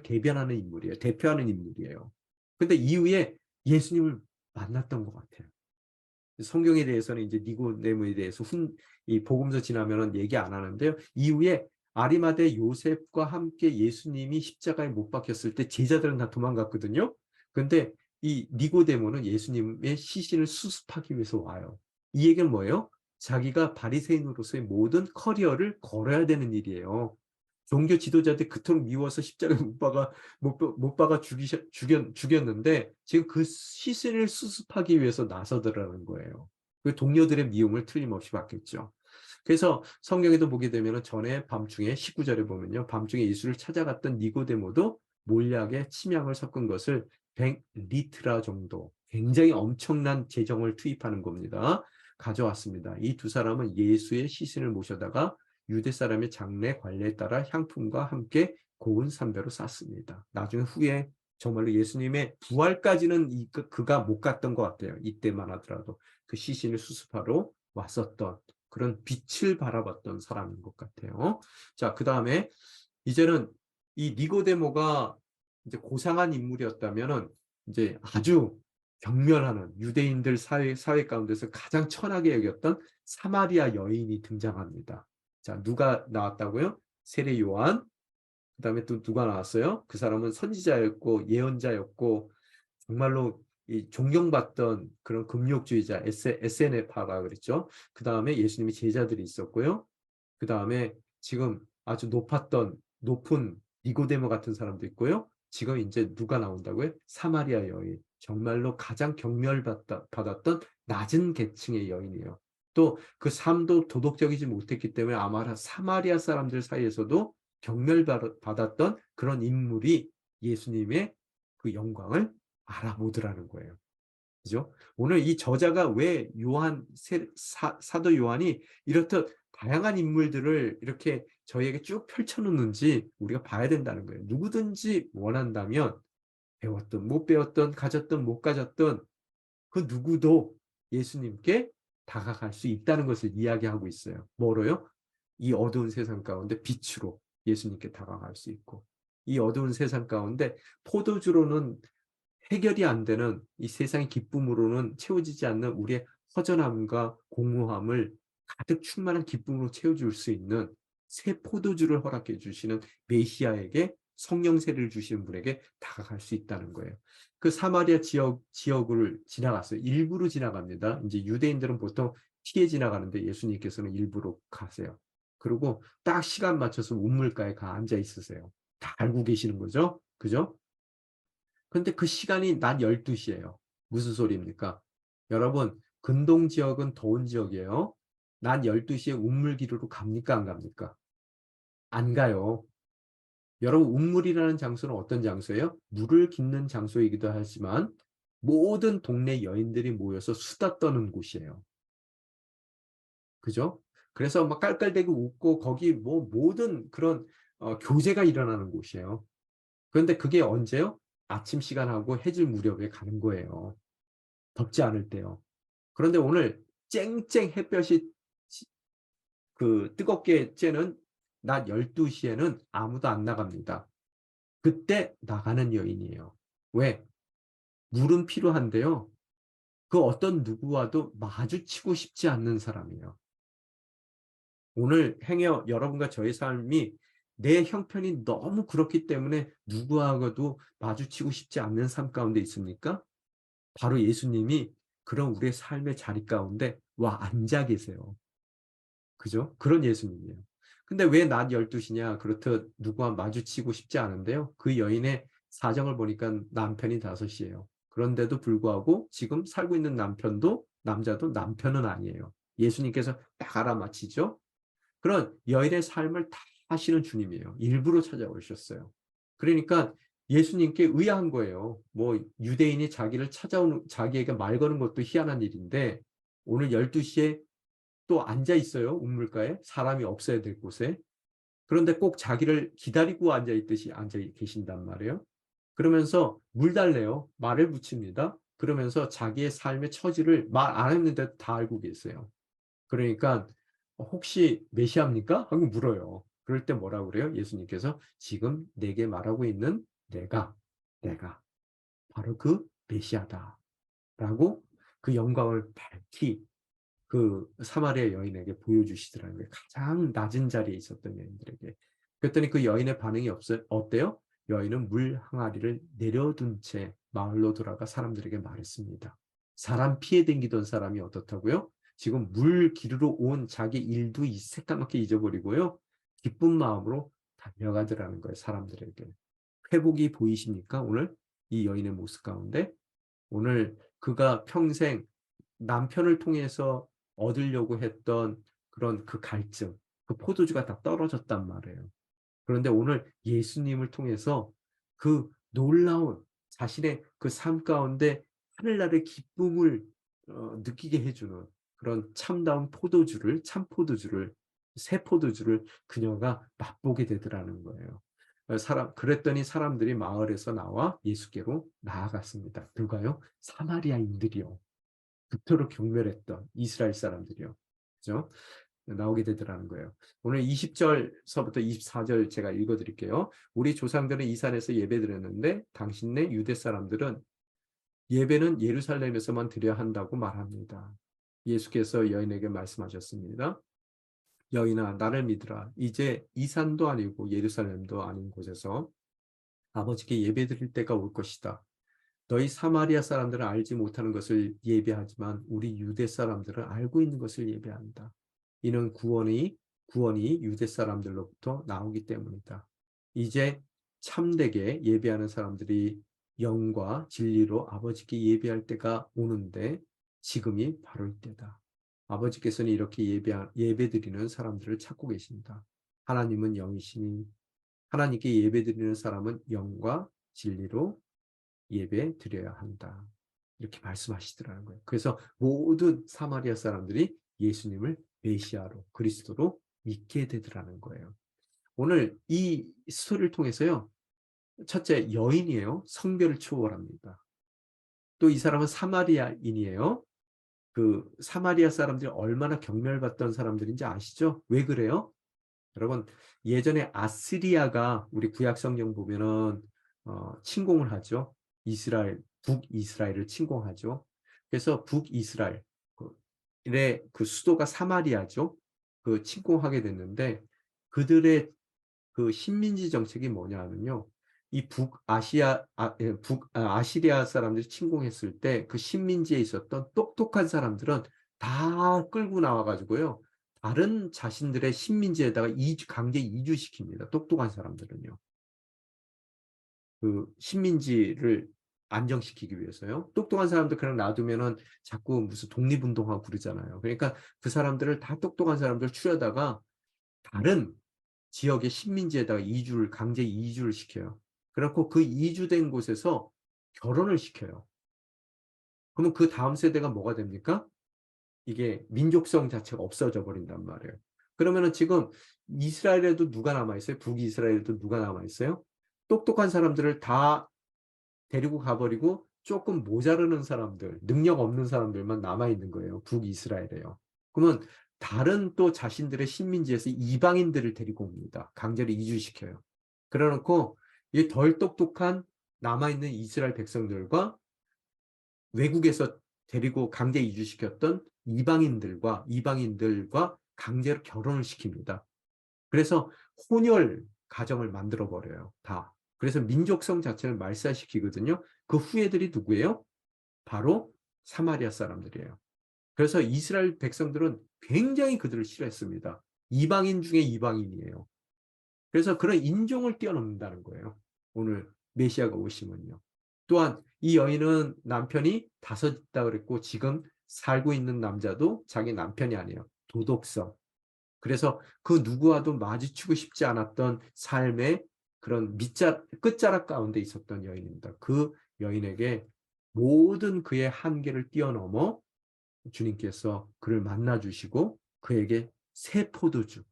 대변하는 인물이에요. 대표하는 인물이에요. 근데 이후에 예수님을 만났던 것 같아요. 성경에 대해서는 이제 니고데모에 대해서 이 복음서 지나면은 얘기 안 하는데요. 이후에 아리마대 요셉과 함께 예수님이 십자가에 못 박혔을 때 제자들은 다 도망갔거든요. 근데 이 니고데모는 예수님의 시신을 수습하기 위해서 와요. 이 얘기는 뭐예요? 자기가 바리새인으로서의 모든 커리어를 걸어야 되는 일이에요. 종교 지도자들 그토록 미워서 십자가에 못 박아 죽였는데 지금 그 시신을 수습하기 위해서 나서더라는 거예요. 그 동료들의 미움을 틀림없이 받겠죠. 그래서 성경에도 보게 되면 전에 밤중에 19절에 보면요. 밤중에 예수를 찾아갔던 니고데모도 몰약에 침향을 섞은 것을 100리트라 정도, 굉장히 엄청난 재정을 투입하는 겁니다. 가져왔습니다. 이 두 사람은 예수의 시신을 모셔다가 유대 사람의 장례 관례에 따라 향품과 함께 고운 삼배로 쌌습니다. 나중에 후에 정말로 예수님의 부활까지는 그가 못 갔던 것 같아요. 이때만 하더라도 그 시신을 수습하러 왔었던 그런 빛을 바라봤던 사람인 것 같아요. 자, 그 다음에 이제는 이 니고데모가 이제 고상한 인물이었다면은 이제 아주 경멸하는 유대인들 사회 가운데서 가장 천하게 여겼던 사마리아 여인이 등장합니다. 자, 누가 나왔다고요? 세례 요한. 그다음에 또 누가 나왔어요? 그 사람은 선지자였고 예언자였고 정말로 이 존경받던 그런 금욕주의자 SNF파가 그랬죠. 그다음에 예수님의 제자들이 있었고요. 그다음에 지금 아주 높은 니고데모 같은 사람도 있고요. 지금 이제 누가 나온다고요? 사마리아 여인. 정말로 가장 경멸받았던 낮은 계층의 여인이에요. 또 그 삶도 도덕적이지 못했기 때문에 아마 사마리아 사람들 사이에서도 경멸받았던 그런 인물이 예수님의 그 영광을 알아보더라는 거예요. 그죠? 오늘 이 저자가 왜 사도 요한이 이렇듯 다양한 인물들을 이렇게 저희에게 쭉 펼쳐놓는지 우리가 봐야 된다는 거예요. 누구든지 원한다면 배웠든 못 배웠든 가졌든 못 가졌든 그 누구도 예수님께 다가갈 수 있다는 것을 이야기하고 있어요. 뭐로요? 이 어두운 세상 가운데 빛으로 예수님께 다가갈 수 있고 이 어두운 세상 가운데 포도주로는 해결이 안 되는 이 세상의 기쁨으로는 채워지지 않는 우리의 허전함과 공허함을 가득 충만한 기쁨으로 채워줄 수 있는 새 포도주를 허락해 주시는 메시아에게 성령 세례를 주시는 분에게 다가갈 수 있다는 거예요. 그 사마리아 지역을 지나갔어요. 일부러 지나갑니다. 이제 유대인들은 보통 피해 지나가는데 예수님께서는 일부러 가세요. 그리고 딱 시간 맞춰서 우물가에 앉아 있으세요. 다 알고 계시는 거죠. 그죠? 근데 그 시간이 낮 12시예요. 무슨 소리입니까? 여러분, 근동 지역은 더운 지역이에요. 낮 12시에 운물기류로 갑니까? 안 갑니까? 안 가요. 여러분, 운물이라는 장소는 어떤 장소예요? 물을 깃는 장소이기도 하지만 모든 동네 여인들이 모여서 수다 떠는 곳이에요. 그죠? 그래서 막 깔깔대고 웃고 거기 뭐 모든 그런 교제가 일어나는 곳이에요. 그런데 그게 언제요? 아침 시간하고 해질 무렵에 가는 거예요. 덥지 않을 때요. 그런데 오늘 쨍쨍 햇볕이 뜨겁게 쬐는 낮 12시에는 아무도 안 나갑니다. 그때 나가는 여인이에요. 왜? 물은 필요한데요. 그 어떤 누구와도 마주치고 싶지 않는 사람이에요. 오늘 여러분과 저의 삶이 내 형편이 너무 그렇기 때문에 누구하고도 마주치고 싶지 않는 삶 가운데 있습니까? 바로 예수님이 그런 우리의 삶의 자리 가운데 와 앉아 계세요. 그죠? 그런 예수님이에요. 근데 왜 낮 12시냐? 그렇듯 누구와 마주치고 싶지 않은데요. 그 여인의 사정을 보니까 남편이 5이에요. 그런데도 불구하고 지금 살고 있는 남자도 남편은 아니에요. 예수님께서 딱 알아맞히죠? 그런 여인의 삶을 다 하시는 주님이에요. 일부러 찾아오셨어요. 그러니까 예수님께 의아한 거예요. 뭐 유대인이 자기에게 말 거는 것도 희한한 일인데 오늘 12시에 또 앉아 있어요. 우물가에 사람이 없어야 될 곳에. 그런데 꼭 자기를 기다리고 앉아 있듯이 앉아 계신단 말이에요. 그러면서 물 달래요. 말을 붙입니다. 그러면서 자기의 삶의 처지를 말 안 했는데 다 알고 계세요. 그러니까 혹시 메시아입니까? 하고 물어요. 그럴 때 뭐라고 그래요? 예수님께서 지금 내게 말하고 있는 내가 바로 그 메시아다라고 그 영광을 밝히 그 사마리아 여인에게 보여주시더라는 거예요. 가장 낮은 자리에 있었던 여인들에게. 그랬더니 그 여인의 반응이 어때요? 여인은 물 항아리를 내려둔 채 마을로 돌아가 사람들에게 말했습니다. 사람 피해 댕기던 사람이 어떻다고요? 지금 물 기르러 온 자기 일도 새까맣게 잊어버리고요. 기쁜 마음으로 달려가더라는 거예요. 사람들에게. 회복이 보이십니까? 오늘 이 여인의 모습 가운데 오늘 그가 평생 남편을 통해서 얻으려고 했던 그런 그 갈증, 그 포도주가 다 떨어졌단 말이에요. 그런데 오늘 예수님을 통해서 그 놀라운 자신의 그 삶 가운데 하늘나라의 기쁨을 느끼게 해주는 그런 참다운 참 포도주를, 새 포도주를 그녀가 맛보게 되더라는 거예요. 그랬더니 사람들이 마을에서 나와 예수께로 나아갔습니다. 누가요? 사마리아인들이요. 그토록 경멸했던 이스라엘 사람들이요. 그죠? 나오게 되더라는 거예요. 오늘 20절서부터 24절 제가 읽어드릴게요. 우리 조상들은 이 산에서 예배드렸는데 당신네 유대 사람들은 예배는 예루살렘에서만 드려야 한다고 말합니다. 예수께서 여인에게 말씀하셨습니다. 여인아 나를 믿으라. 이제 이 산도 아니고 예루살렘도 아닌 곳에서 아버지께 예배드릴 때가 올 것이다. 너희 사마리아 사람들은 알지 못하는 것을 예배하지만 우리 유대 사람들은 알고 있는 것을 예배한다. 이는 구원이 유대 사람들로부터 나오기 때문이다. 이제 참되게 예배하는 사람들이 영과 진리로 아버지께 예배할 때가 오는데 지금이 바로 이때다. 아버지께서는 이렇게 예배드리는 사람들을 찾고 계신다. 하나님은 영이시니 하나님께 예배드리는 사람은 영과 진리로 예배 드려야 한다. 이렇게 말씀하시더라는 거예요. 그래서 모든 사마리아 사람들이 예수님을 메시아로 그리스도로 믿게 되더라는 거예요. 오늘 이 스토리를 통해서요. 첫째 여인이에요. 성별을 초월합니다. 또 이 사람은 사마리아인이에요. 그 사마리아 사람들이 얼마나 경멸받던 사람들인지 아시죠? 왜 그래요? 여러분 예전에 아스리아가 우리 구약 성경 보면은 침공을 하죠. 북이스라엘을 침공하죠. 그래서 북이스라엘의 그 수도가 사마리아죠. 그 침공하게 됐는데 그들의 그 식민지 정책이 뭐냐면요. 이 아시리아 사람들이 침공했을 때 그 식민지에 있었던 똑똑한 사람들은 다 끌고 나와 가지고요. 다른 자신들의 식민지에다가 강제 이주시킵니다. 똑똑한 사람들은요. 그 식민지를 안정시키기 위해서요. 똑똑한 사람들 그냥 놔두면은 자꾸 무슨 독립운동하고 그러잖아요. 그러니까 그 사람들을 다 똑똑한 사람들 추려다가 다른 지역의 식민지에다가 강제 이주를 시켜요. 그래갖고 그 이주된 곳에서 결혼을 시켜요. 그러면 그 다음 세대가 뭐가 됩니까? 이게 민족성 자체가 없어져 버린단 말이에요. 그러면은 지금 이스라엘에도 누가 남아있어요? 북이스라엘에도 누가 남아있어요? 똑똑한 사람들을 다 데리고 가버리고 조금 모자르는 사람들, 능력 없는 사람들만 남아있는 거예요. 북이스라엘에요. 그러면 다른 또 자신들의 식민지에서 이방인들을 데리고 옵니다. 강제로 이주시켜요. 그래놓고 이 덜 똑똑한 남아있는 이스라엘 백성들과 외국에서 데리고 강제 이주시켰던 이방인들과 강제로 결혼을 시킵니다. 그래서 혼혈 가정을 만들어 버려요. 다. 그래서 민족성 자체를 말살시키거든요. 그 후예들이 누구예요? 바로 사마리아 사람들이에요. 그래서 이스라엘 백성들은 굉장히 그들을 싫어했습니다. 이방인 중에 이방인이에요. 그래서 그런 인종을 뛰어넘는다는 거예요. 오늘 메시아가 오시면요. 또한 이 여인은 남편이 5 있다 그랬고 지금 살고 있는 남자도 자기 남편이 아니에요. 도덕성. 그래서 그 누구와도 마주치고 싶지 않았던 삶의 그런 끝자락 가운데 있었던 여인입니다. 그 여인에게 모든 그의 한계를 뛰어넘어 주님께서 그를 만나 주시고 그에게 새 포도주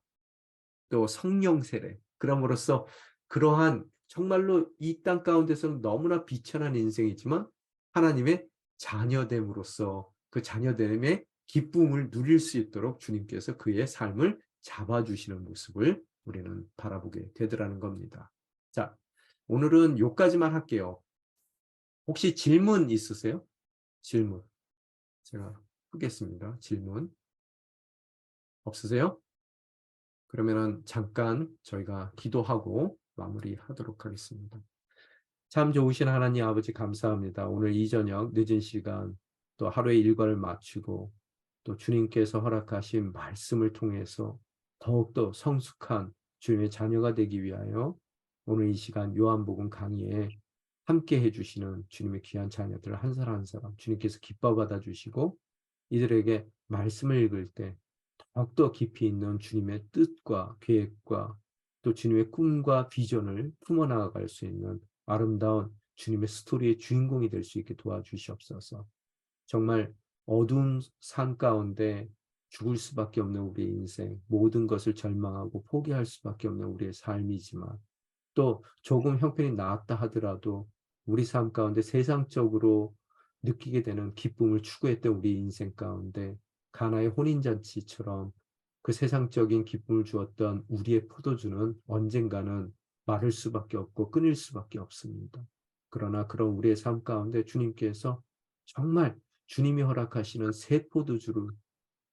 또 성령 세례 그럼으로써 그러한 정말로 이 땅 가운데서는 너무나 비천한 인생이지만 하나님의 자녀됨으로써 그 자녀됨의 기쁨을 누릴 수 있도록 주님께서 그의 삶을 잡아주시는 모습을 우리는 바라보게 되더라는 겁니다. 자, 오늘은 요까지만 할게요. 혹시 질문 있으세요? 질문. 제가 끄겠습니다. 질문. 없으세요? 그러면은 잠깐 저희가 기도하고 마무리하도록 하겠습니다. 참 좋으신 하나님 아버지 감사합니다. 오늘 이 저녁 늦은 시간 또 하루의 일과를 마치고 또 주님께서 허락하신 말씀을 통해서 더욱더 성숙한 주님의 자녀가 되기 위하여 오늘 이 시간 요한복음 강의에 함께 해주시는 주님의 귀한 자녀들 한 사람 한 사람 주님께서 기뻐 받아주시고 이들에게 말씀을 읽을 때 더욱더 깊이 있는 주님의 뜻과 계획과 또 주님의 꿈과 비전을 품어나갈 수 있는 아름다운 주님의 스토리의 주인공이 될 수 있게 도와주시옵소서. 정말 어두운 산 가운데 죽을 수밖에 없는 우리의 인생, 모든 것을 절망하고 포기할 수밖에 없는 우리의 삶이지만 또 조금 형편이 나았다 하더라도 우리 삶 가운데 세상적으로 느끼게 되는 기쁨을 추구했던 우리 인생 가운데 가나의 혼인잔치처럼 그 세상적인 기쁨을 주었던 우리의 포도주는 언젠가는 마를 수밖에 없고 끊일 수밖에 없습니다. 그러나 그런 우리의 삶 가운데 주님께서 정말 주님이 허락하시는 새 포도주를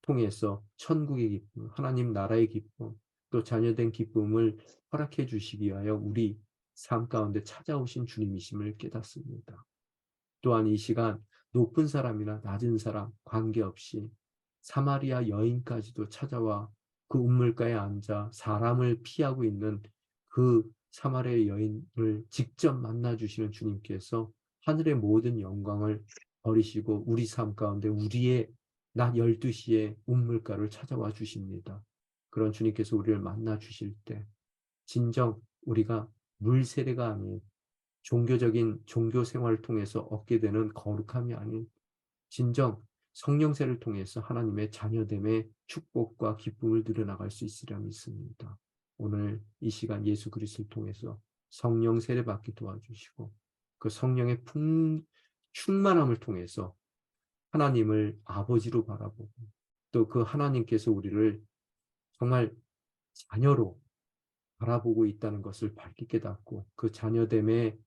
통해서 천국의 기쁨, 하나님 나라의 기쁨, 또 자녀된 기쁨을 허락해 주시기 위하여 우리 삶 가운데 찾아오신 주님이심을 깨닫습니다. 또한 이 시간 높은 사람이나 낮은 사람 관계없이 사마리아 여인까지도 찾아와 그 우물가에 앉아 사람을 피하고 있는 그 사마리아 여인을 직접 만나 주시는 주님께서 하늘의 모든 영광을 버리시고 우리 삶 가운데 우리의 낮 12시에 우물가를 찾아와 주십니다. 그런 주님께서 우리를 만나 주실 때 진정 우리가 물 세례가 아닌 종교적인 종교 생활을 통해서 얻게 되는 거룩함이 아닌 진정 성령세를 통해서 하나님의 자녀됨의 축복과 기쁨을 누려나갈 수 있으리라 믿습니다. 오늘 이 시간 예수 그리스도를 통해서 성령 세례 받게 도와주시고 그 성령의 충만함을 통해서 하나님을 아버지로 바라보고 또 그 하나님께서 우리를 정말 자녀로 바라보고 있다는 것을 밝게 깨닫고 그 자녀됨의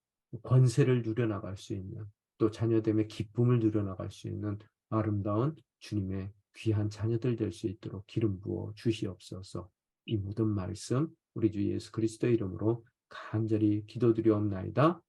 권세를 누려나갈 수 있는 또 자녀됨의 기쁨을 누려나갈 수 있는 아름다운 주님의 귀한 자녀들 될 수 있도록 기름 부어 주시옵소서. 이 모든 말씀 우리 주 예수 그리스도의 이름으로 간절히 기도드리옵나이다.